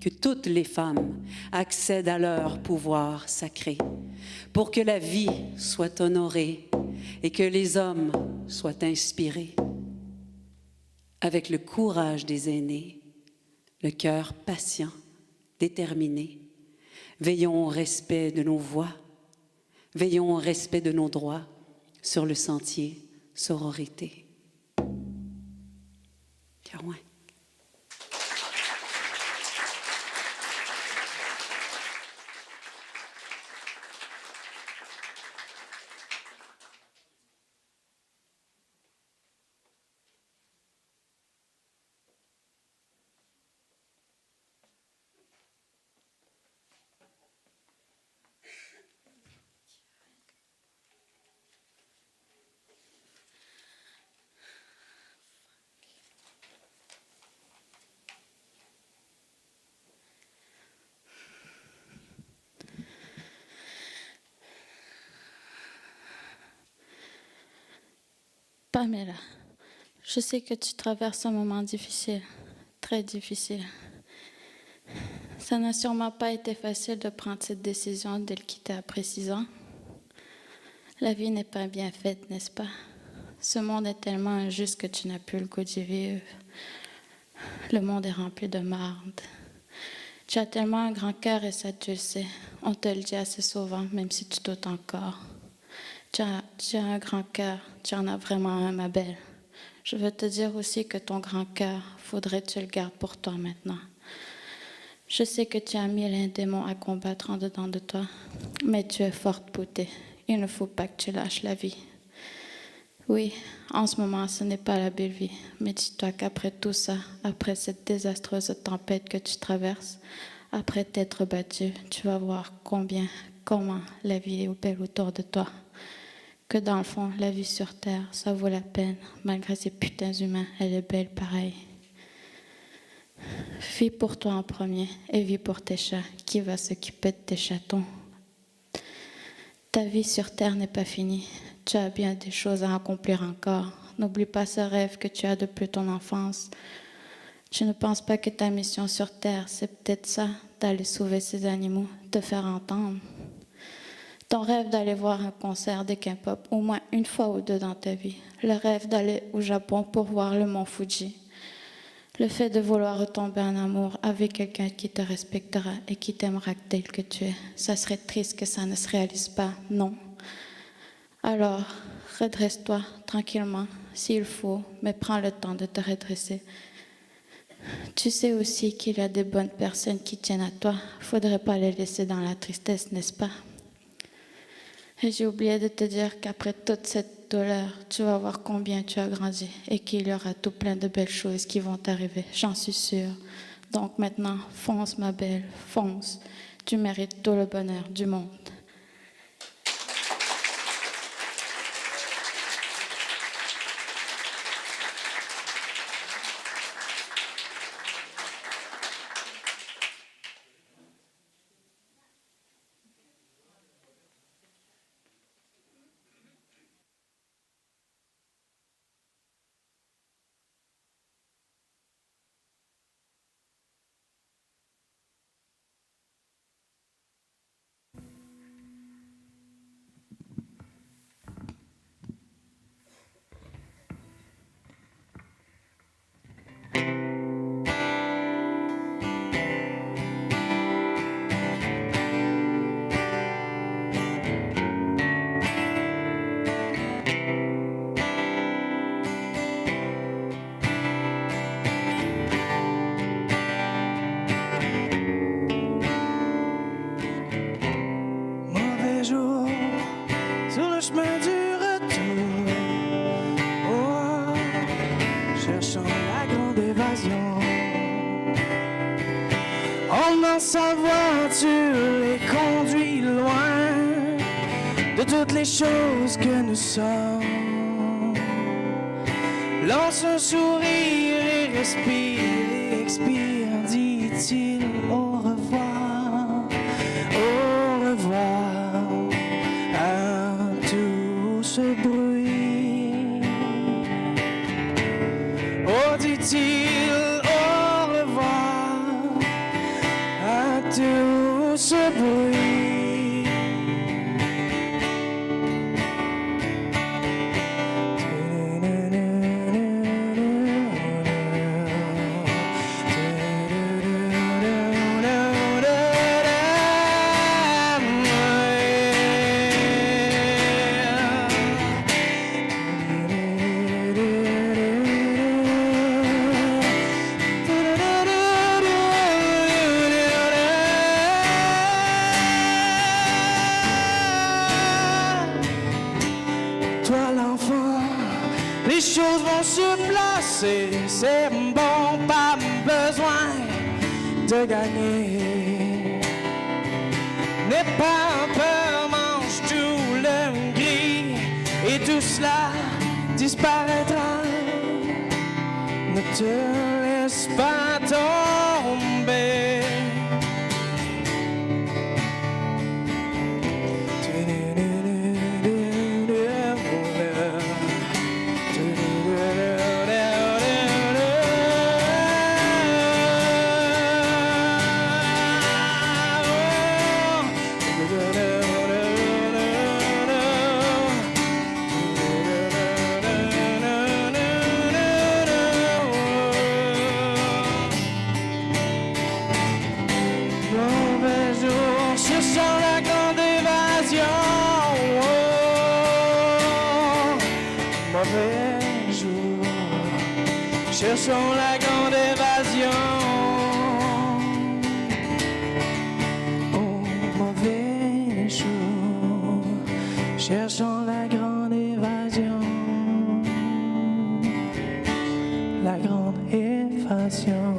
que toutes les femmes accèdent à leur pouvoir sacré pour que la vie soit honorée et que les hommes soient inspirés? Avec le courage des aînés, le cœur patient, déterminé, veillons au respect de nos voix, veillons au respect de nos droits sur le sentier sororité. Carouin. Pamela, je sais que tu traverses un moment difficile, très difficile. Ça n'a sûrement pas été facile de prendre cette décision de le quitter après 6 ans. La vie n'est pas bien faite, n'est-ce pas? Ce monde est tellement injuste que tu n'as plus le goût d'y vivre. Le monde est rempli de marde. Tu as tellement un grand cœur et ça, tu le sais. On te le dit assez souvent, même si tu doutes encore. Tu as un grand cœur, tu en as vraiment un, ma belle. Je veux te dire aussi que ton grand cœur, faudrait que tu le gardes pour toi maintenant. Je sais que tu as 1000 démons à combattre en dedans de toi, mais tu es forte, Poutée. Il ne faut pas que tu lâches la vie. Oui, en ce moment, ce n'est pas la belle vie, mais dis-toi qu'après tout ça, après cette désastreuse tempête que tu traverses, après t'être battu, tu vas voir comment la vie est belle autour de toi. Que dans le fond, la vie sur Terre, ça vaut la peine. Malgré ces putains humains, elle est belle pareil. Vis pour toi en premier et vis pour tes chats. Qui va s'occuper de tes chatons? Ta vie sur Terre n'est pas finie. Tu as bien des choses à accomplir encore. N'oublie pas ce rêve que tu as depuis ton enfance. Tu ne penses pas que ta mission sur Terre, c'est peut-être ça, d'aller sauver ces animaux, te faire entendre? Ton rêve d'aller voir un concert de K-pop au moins une fois ou deux dans ta vie. Le rêve d'aller au Japon pour voir le mont Fuji. Le fait de vouloir retomber en amour avec quelqu'un qui te respectera et qui t'aimera tel que tu es. Ça serait triste que ça ne se réalise pas, non? Alors, redresse-toi tranquillement, s'il faut, mais prends le temps de te redresser. Tu sais aussi qu'il y a des bonnes personnes qui tiennent à toi. Faudrait pas les laisser dans la tristesse, n'est-ce pas? Et j'ai oublié de te dire qu'après toute cette douleur, tu vas voir combien tu as grandi et qu'il y aura tout plein de belles choses qui vont t'arriver, j'en suis sûre. Donc maintenant, fonce ma belle, fonce. Tu mérites tout le bonheur du monde. sur le chemin du retour. Oh, cherchant la grande évasion. On dans sa voiture et conduit loin de toutes les choses que nous sommes. Lance un sourire et respire et expire, dit-il au revoir à tout ce bruit. Oh, dit-il au revoir à tout ce bruit. Les choses vont se placer, c'est bon, pas besoin de gagner. N'aie pas peur, mange tout le gris et tout cela disparaîtra. Ne te laisse pas tomber. Cherchons la grande évasion. Oh, mauvais jour. Cherchons la grande évasion. La grande évasion.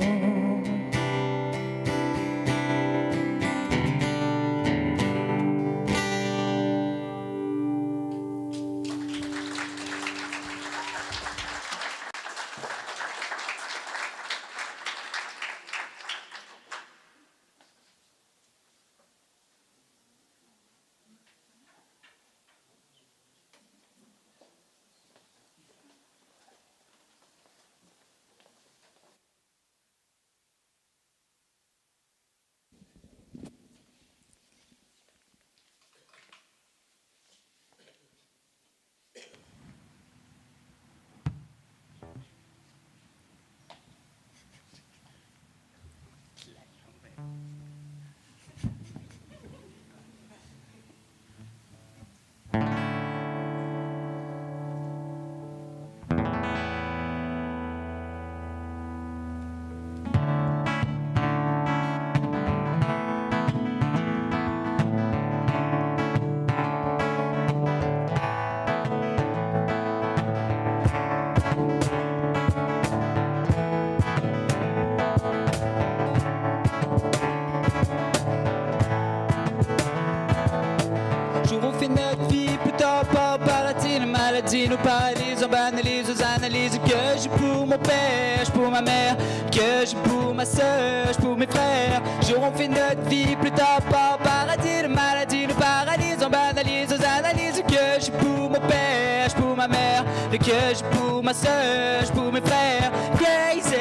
Nous paralyse, on banalise aux analyses que j'ai pour mon père, j'ai pour ma mère, que j'ai pour ma soeur, j'ai pour mes frères. Jour on fait notre vie plus tard pas au paradis. La maladie nous paralyse, on banalise aux analyses que j'ai pour mon père, j'ai pour ma mère, que j'ai pour ma soeur, j'ai pour mes frères. Crazy,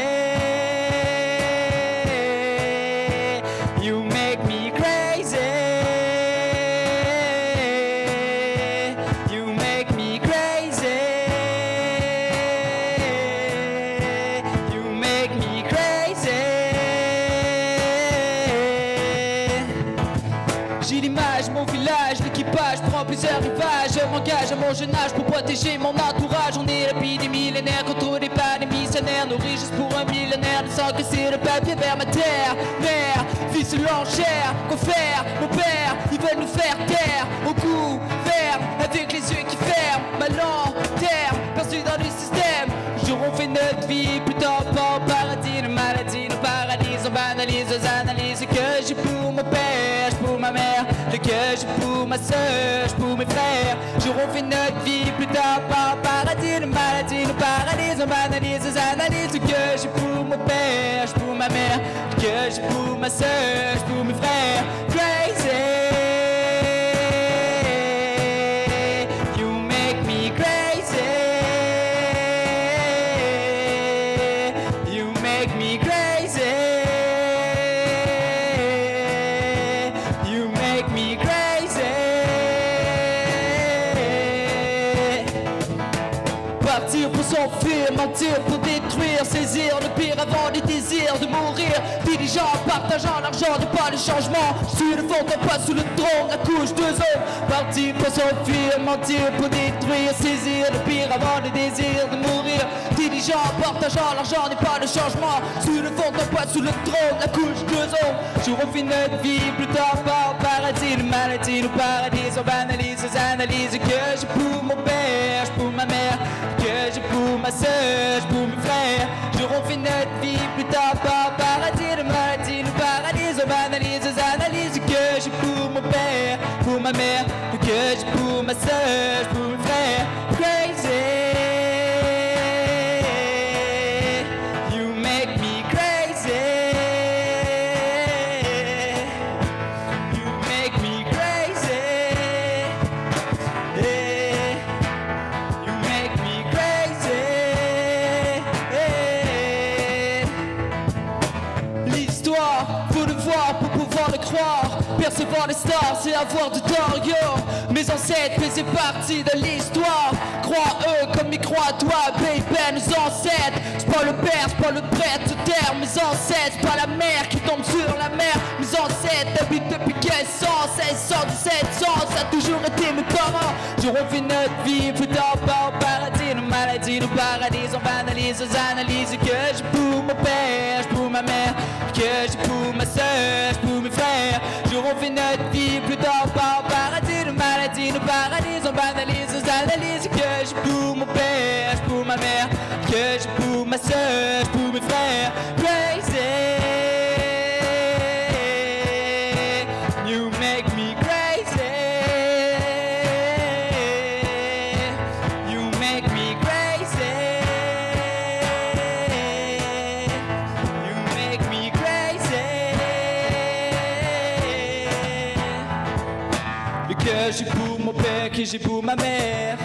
you make me crazy. Plusieurs rivages, je m'engage à mon jeune âge pour protéger mon entourage. On est la vie des millénaires contre des pas des missionnaires. Nourris juste pour un millénaire, ne sans que c'est le papier vers ma terre. Mère, fils de l'enchère, qu'on faire, mon père, ils veulent nous faire taire. Au couvert, avec les ma soeur, pour mes frères. J'aurais fait notre vie plus tard par paradis, le maladie, le paradis. On m'analyse, analyse que j'ai pour mon père, pour ma mère, que j'ai pour ma soeur, pour mes frères. Crazy, you make me crazy. You make me crazy. You make me crazy. Partir pour s'enfuir, mentir pour détruire, saisir le pire avant les désirs de mourir. Dirigeant, partageant l'argent n'est pas le changement. Sur le fond, pas sous le trône, la couche de zone. Partir pour s'enfuir, mentir pour détruire, saisir le pire avant les désirs de mourir. Dirigeant, partageant l'argent n'est pas le changement. Sur le fond, pas sous le trône, la couche de zone. J'aurais fait notre vie plus tard par paradis, le maladie, le paradis. On banalise, analyse que j'ai pour mon père, pour ma mère, que j'ai pour ma soeur, pour mes frères. J'aurais fait notre vie plus tard par paradis, le maladie, le paradis. On banalise, analyse que j'ai pour mon père, pour ma mère, que j'ai pour ma soeur, pour mes frères. Crazy. You make me crazy. You make me crazy. You make me crazy. L'histoire, faut le voir pour pouvoir le croire. Percevoir les stars, c'est avoir du tort, yo. Mes ancêtres faisaient partie de l'histoire. Crois eux comme ils croient toi, baby. Nos ancêtres, c'est pas le père, c'est pas le prêtre de terre. Mes ancêtres, c'est pas la mer qui tombe sur la mer. Mes ancêtres habitent depuis 1500, 1600, 1700. Ça a toujours été mes parents. J'aurais fait notre vie plus tard par paradis. Le maladie, le paradis, on banalise, analyse que j'ai pour mon père, pour ma mère, que j'ai pour ma soeur, pour mes frères. J'aurais fait notre vie plus tard par paradis. Le maladie, le paradis, on banalise, analyse que j'ai pour mon père, pour ma mère, que j'ai pour ma soeur, pour mes frères. Crazy. You make me crazy. You make me crazy. You make me crazy. Le que j'ai pour mon père, que j'ai pour ma mère.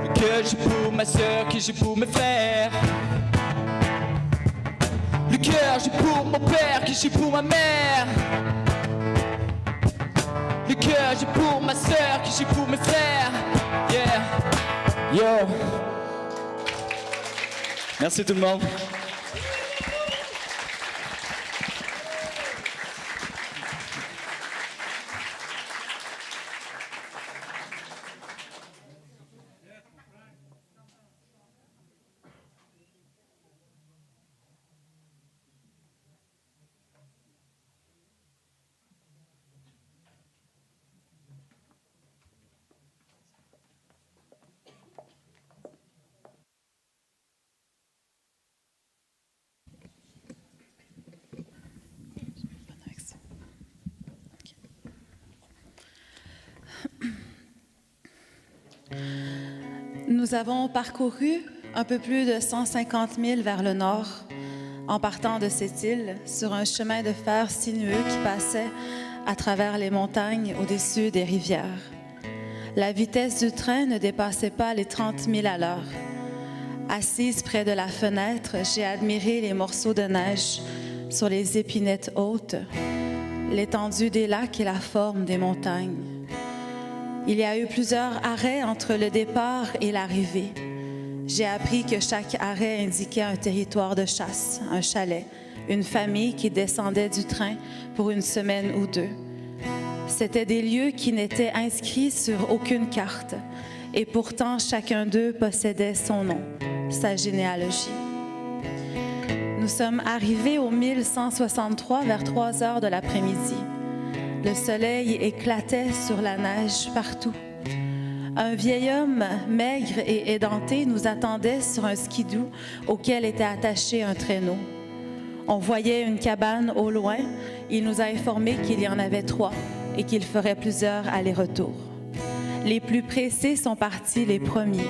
Le que j'ai pour ma soeur, que j'ai pour mes frères. Le cœur, j'ai pour mon père, que j'ai pour ma mère. Le cœur, j'ai pour ma soeur, que j'ai pour mes frères. Yeah, yo. Merci tout le monde. Nous avons parcouru un peu plus de 150 000 vers le nord en partant de cette île sur un chemin de fer sinueux qui passait à travers les montagnes au-dessus des rivières. La vitesse du train ne dépassait pas les 30 000 à l'heure. Assise près de la fenêtre, j'ai admiré les morceaux de neige sur les épinettes hautes, l'étendue des lacs et la forme des montagnes. Il y a eu plusieurs arrêts entre le départ et l'arrivée. J'ai appris que chaque arrêt indiquait un territoire de chasse, un chalet, une famille qui descendait du train pour une semaine ou deux. C'étaient des lieux qui n'étaient inscrits sur aucune carte, et pourtant chacun d'eux possédait son nom, sa généalogie. Nous sommes arrivés au 1163 vers 3 heures de l'après-midi. Le soleil éclatait sur la neige partout. Un vieil homme maigre et édenté nous attendait sur un skidoo auquel était attaché un traîneau. On voyait une cabane au loin. Il nous a informé qu'il y en avait 3 et qu'il ferait plusieurs allers-retours. Les plus pressés sont partis les premiers.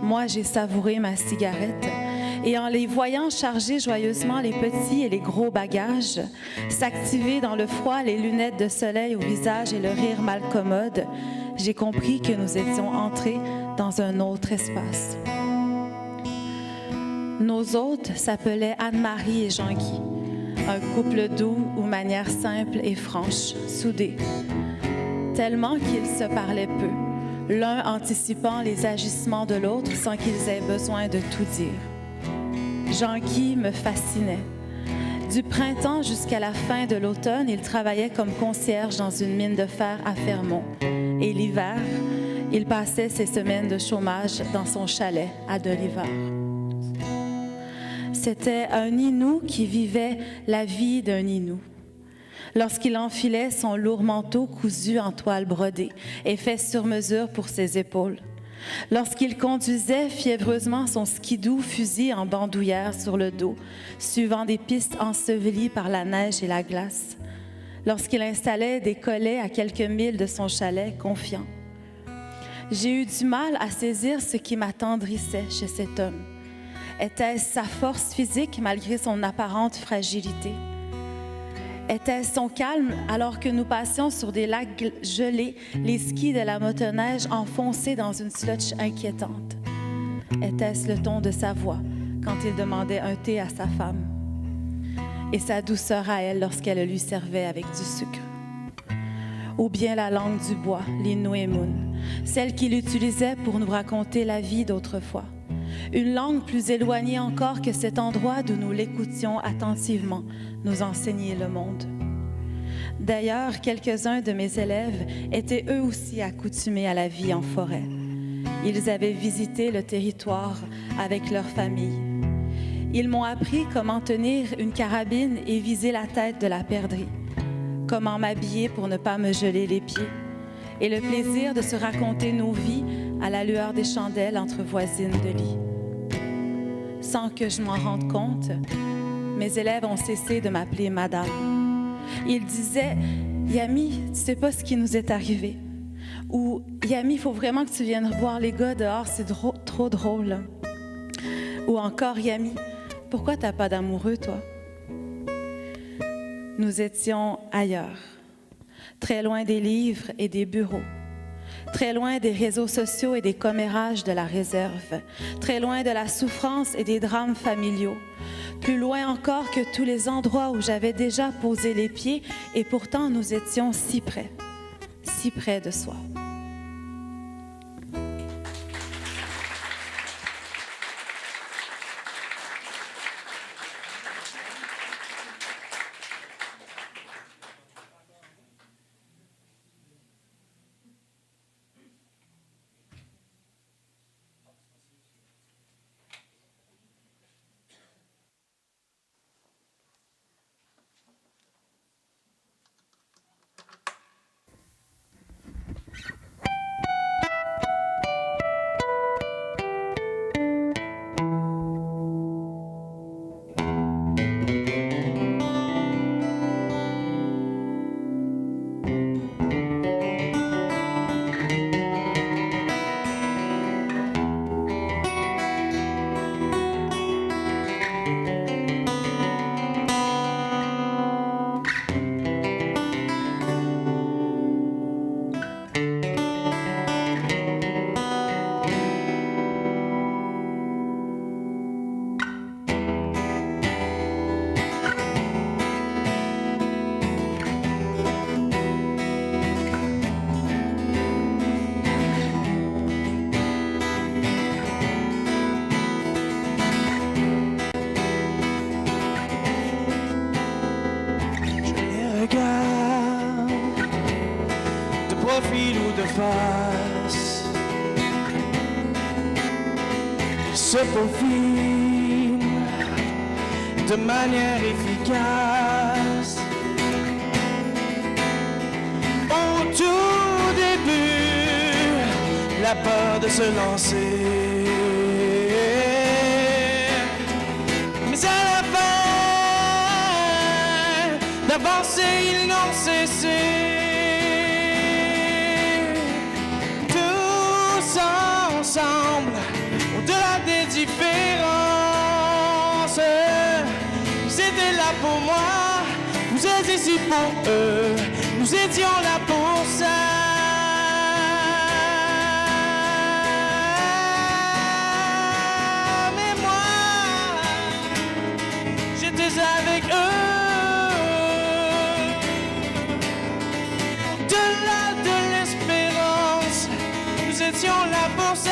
Moi, j'ai savouré ma cigarette et en les voyant charger joyeusement les petits et les gros bagages, s'activer dans le froid, les lunettes de soleil au visage et le rire malcommode, j'ai compris que nous étions entrés dans un autre espace. Nos hôtes s'appelaient Anne-Marie et Jean-Guy, un couple doux aux manières simples et franches, soudés, tellement qu'ils se parlaient peu, l'un anticipant les agissements de l'autre sans qu'ils aient besoin de tout dire. Jean-Guy me fascinait. Du printemps jusqu'à la fin de l'automne, il travaillait comme concierge dans une mine de fer à Fermont. Et l'hiver, il passait ses semaines de chômage dans son chalet à Delhiver. C'était un Inou qui vivait la vie d'un Inou. Lorsqu'il enfilait son lourd manteau cousu en toile brodée et fait sur mesure pour ses épaules. Lorsqu'il conduisait fiévreusement son skidoo fusil en bandoulière sur le dos, suivant des pistes ensevelies par la neige et la glace. Lorsqu'il installait des collets à quelques milles de son chalet, confiant. J'ai eu du mal à saisir ce qui m'attendrissait chez cet homme. Était-ce sa force physique malgré son apparente fragilité? Était-ce son calme alors que nous passions sur des lacs gelés, les skis de la motoneige enfoncés dans une slotch inquiétante? Était-ce le ton de sa voix quand il demandait un thé à sa femme? Et sa douceur à elle lorsqu'elle lui servait avec du sucre? Ou bien la langue du bois, l'Inuemun, celle qu'il utilisait pour nous raconter la vie d'autrefois? Une langue plus éloignée encore que cet endroit d'où nous l'écoutions attentivement nous enseigner le monde. D'ailleurs, quelques-uns de mes élèves étaient eux aussi accoutumés à la vie en forêt. Ils avaient visité le territoire avec leur famille. Ils m'ont appris comment tenir une carabine et viser la tête de la perdrix, comment m'habiller pour ne pas me geler les pieds, et le plaisir de se raconter nos vies à la lueur des chandelles entre voisines de lit. Sans que je m'en rende compte, mes élèves ont cessé de m'appeler Madame. Ils disaient « Yami, tu sais pas ce qui nous est arrivé » ou « Yami, il faut vraiment que tu viennes voir les gars dehors, c'est trop drôle » ou encore « Yami, pourquoi t'as pas d'amoureux, toi ?» Nous étions ailleurs, très loin des livres et des bureaux, très loin des réseaux sociaux et des commérages de la réserve, très loin de la souffrance et des drames familiaux, plus loin encore que tous les endroits où j'avais déjà posé les pieds, et pourtant nous étions si près de soi. profil ou de face, se peaufine de manière efficace. Au tout début, la peur de se lancer, mais à la fin, d'avancer, ils n'ont cessé. pour eux, nous étions là pour ça. Mais moi, j'étais avec eux. Au-delà de l'espérance, nous étions là pour ça.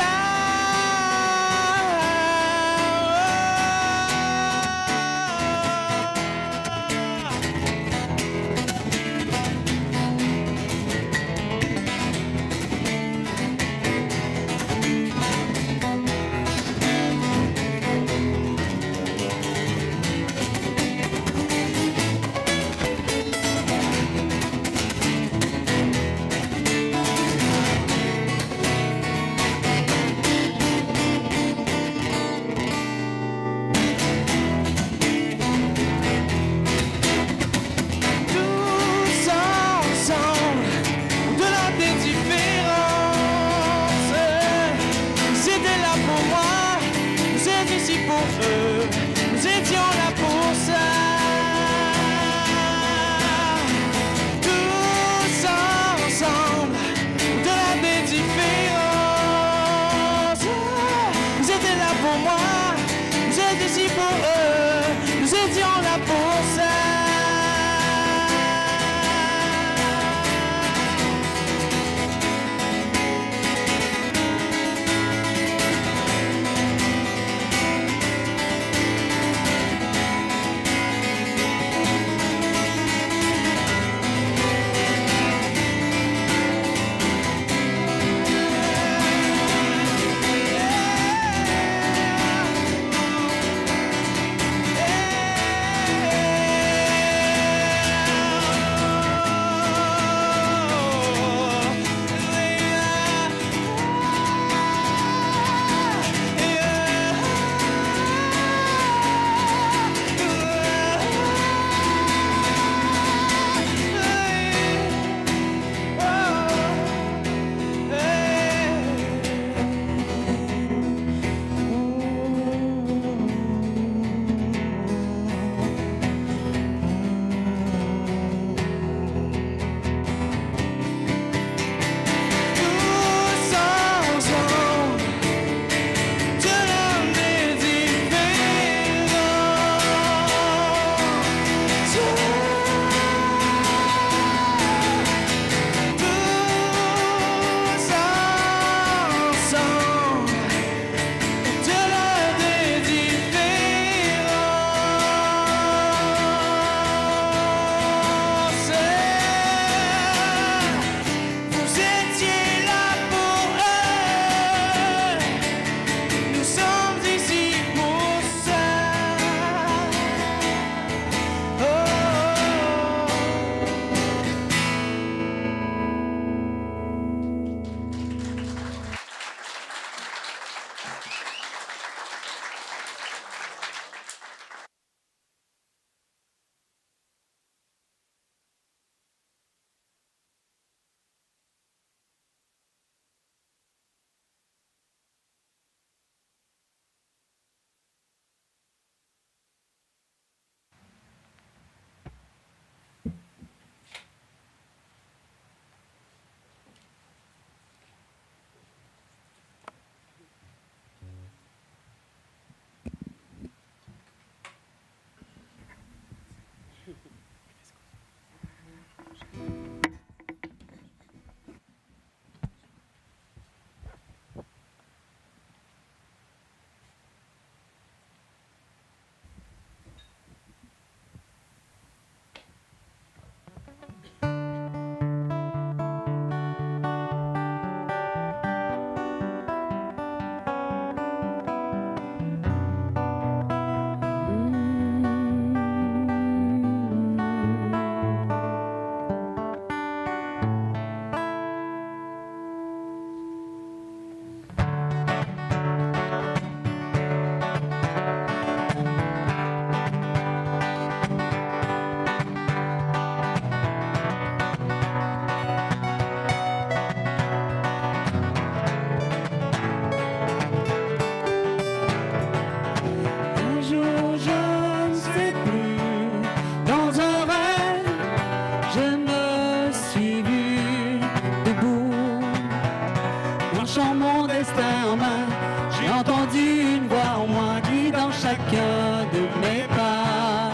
marchant mon destin en main. J'ai entendu une voix en moi guidant chacun de mes pas.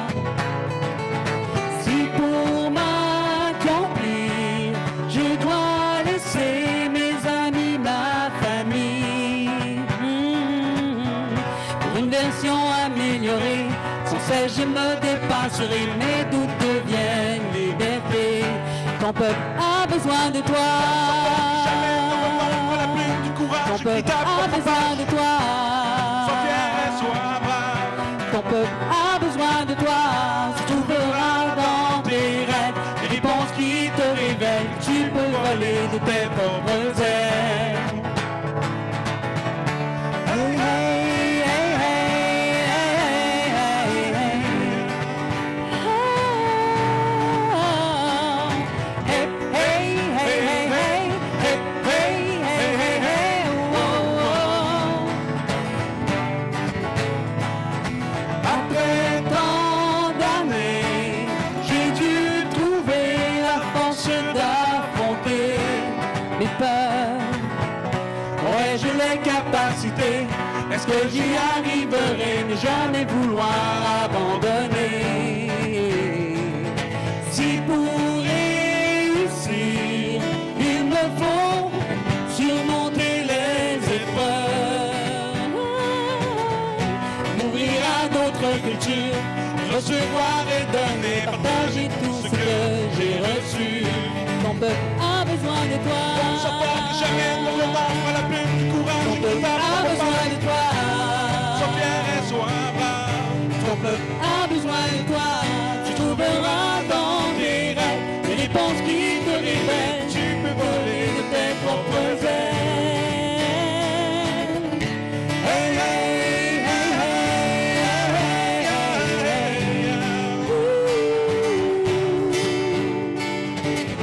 Si pour m'accomplir, je dois laisser mes amis, ma famille, pour une version améliorée, sans cesse je me dépasserai, mes doutes deviennent liberté. Ton peuple a besoin de toi. Ton peuple a besoin de toi. Ton peuple a besoin de toi. Tu trouveras dans tes rêves des réponses qui te révèlent. Tu peux voler de tes propres ailes. Hey, hey, hey, hey, hey, hey, hey. Hey, hey, hey, hey, hey. Hey, hey, hey, hey, après tant d'années, j'ai dû trouver la force d'affronter mes peurs. Aurais-je les capacités? Est-ce que j'y arriverai? Ne jamais vouloir abandonner. Si pour réussir, il me faut surmonter les épreuves, m'ouvrir à d'autres cultures, recevoir et donner, partager tout ce que j'ai reçu. Ton peuple a besoin de toi. Jamais pour le vent à la plume du courage. Ton peuple a besoin de toi. Sois fier et sois brave. Ton peuple a besoin de toi. Tu trouveras dans tes rêves des réponses qui te révèlent. Tu peux voler de tes propres ailes. Hey, hey, hey, hey, hey, hey, hey.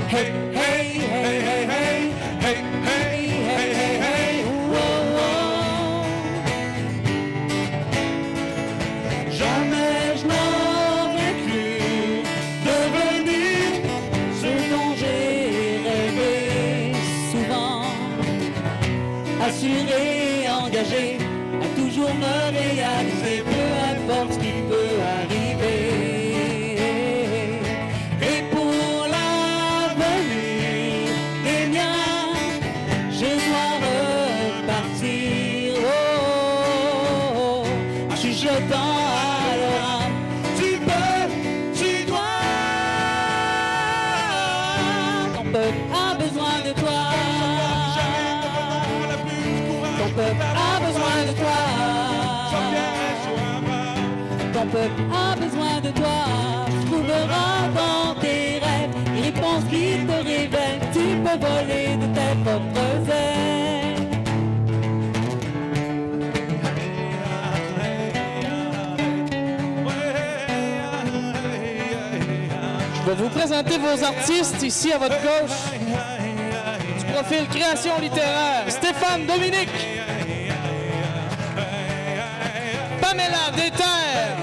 Hey, hey, hey, hey, hey, hey, hey, hey, hey, hey, oh, oh. Jamais je n'aurais cru devenir ce dont j'ai rêvé souvent, assuré, engagé, à toujours me réaliser, peu importe ce qui peut arriver. Et pour l'avenir des miens, je dois repartir, oh, oh, oh, en chuchotant à leur âme. Tu peux, tu dois. Ton peuple a besoin de toi. Ton peuple a besoin de toi. Ton peuple a besoin de toi. Tu trouveras dans tes rêves les réponses qui te révèlent. Tu peux voler de tes propres ailes. Je vais vous présenter vos artistes ici à votre gauche. Du profil création littéraire, Stéphane Dominique, Pamela Déterre,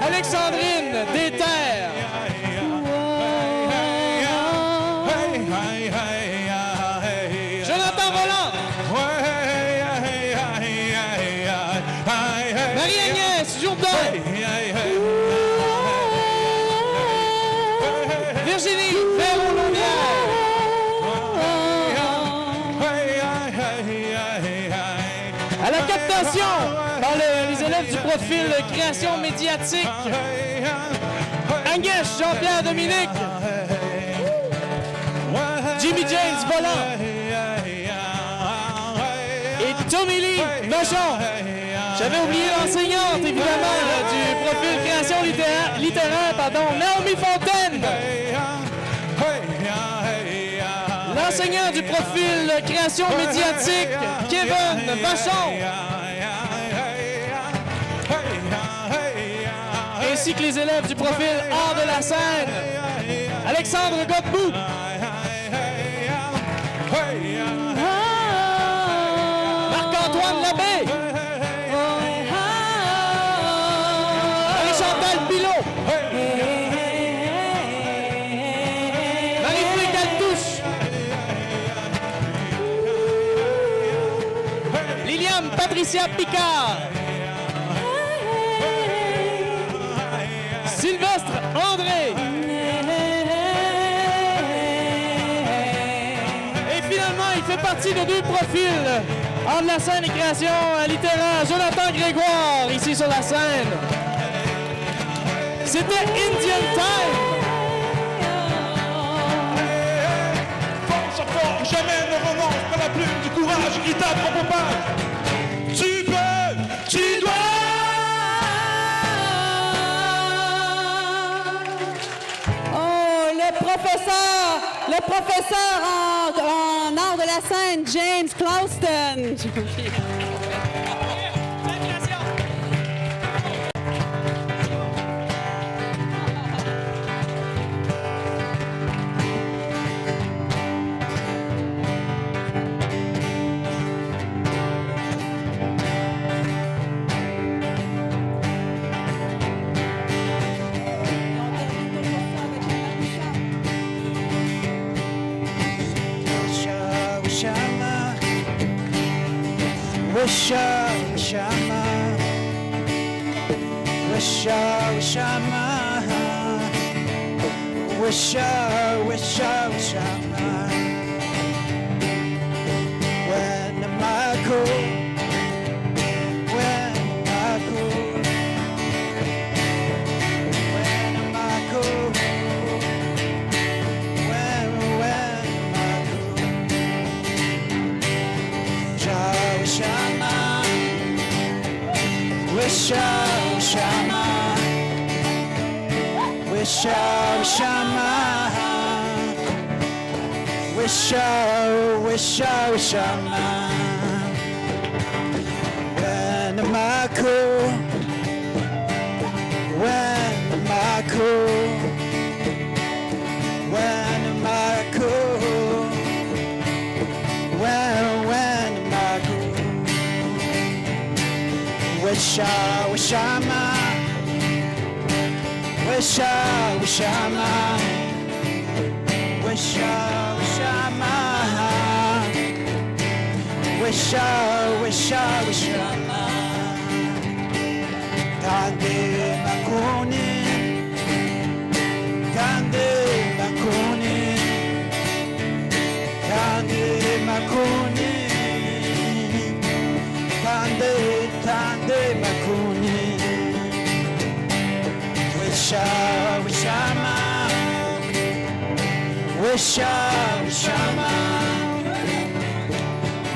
Alexandrine Déterre, Jonathan Volant, Marie-Agnès Jourdain, Virginie Véron-Londière, à la captation par les élèves du profil création médiatique, Agnès Jean-Pierre Dominique, Jimmy James Volant et Tommy Lee Vachon. J'avais oublié l'enseignante, évidemment, du profil création littéraire, Naomi Fontaine. L'enseignant du profil création médiatique, Kevin Vachon. Ainsi que les élèves du profil art de la scène, Alexandre Godbout. Marc-Antoine Labbé. Marie-Chantal Pilot. Marie-Fouille Caltouche. Patricia Picard. Sylvestre André. Et finalement, il fait partie de 2 profils hors de la scène et création littéraire. Jonathan Grégoire, ici sur la scène. C'était Indian Time. Force fort, jamais ne renonce, pas la plume du courage qui tape propre page. Tu peux, tu dois. Oh, le professeur en art de la scène, James Clouston. Wisha, wishama, wisha, wishama, wisha, wisha, wishama. When am I cool? When am I cool? When am I cool? When am I cool? Wishama, wisha, wishama, wisha, wishama, wisha, wisha, wishama. When am I cool? When am I cool? When am I cool? When am I cool? Wisha, wishama, wisha, wishama, wisha, wishama, wisha, wisha, wishama. Kande makuni, kande makuni, kande makuni, kande, kande makuni. Wisha, wishama, wisha, wishama,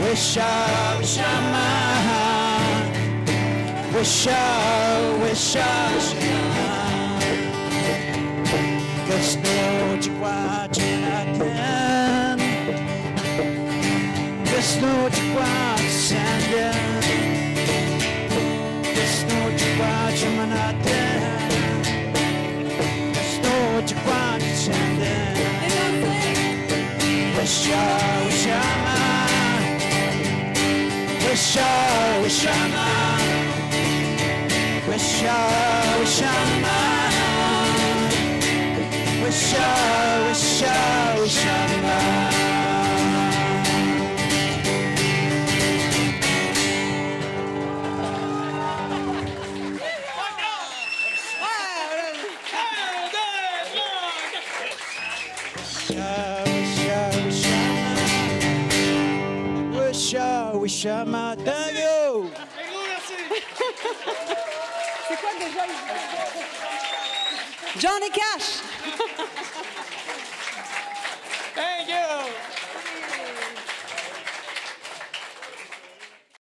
wisha, wishama, wisha, wisha, wishama. Gusto de Guatinatan, gusto de Guatinatan, gusto de Guatinatan, gusto de Guatinatan. Wisha, wishama, wisha, wishama, wisha, wishama, wisha, wisha, wishama. Wishama, thank you. C'est quoi déjà? Johnny Cash.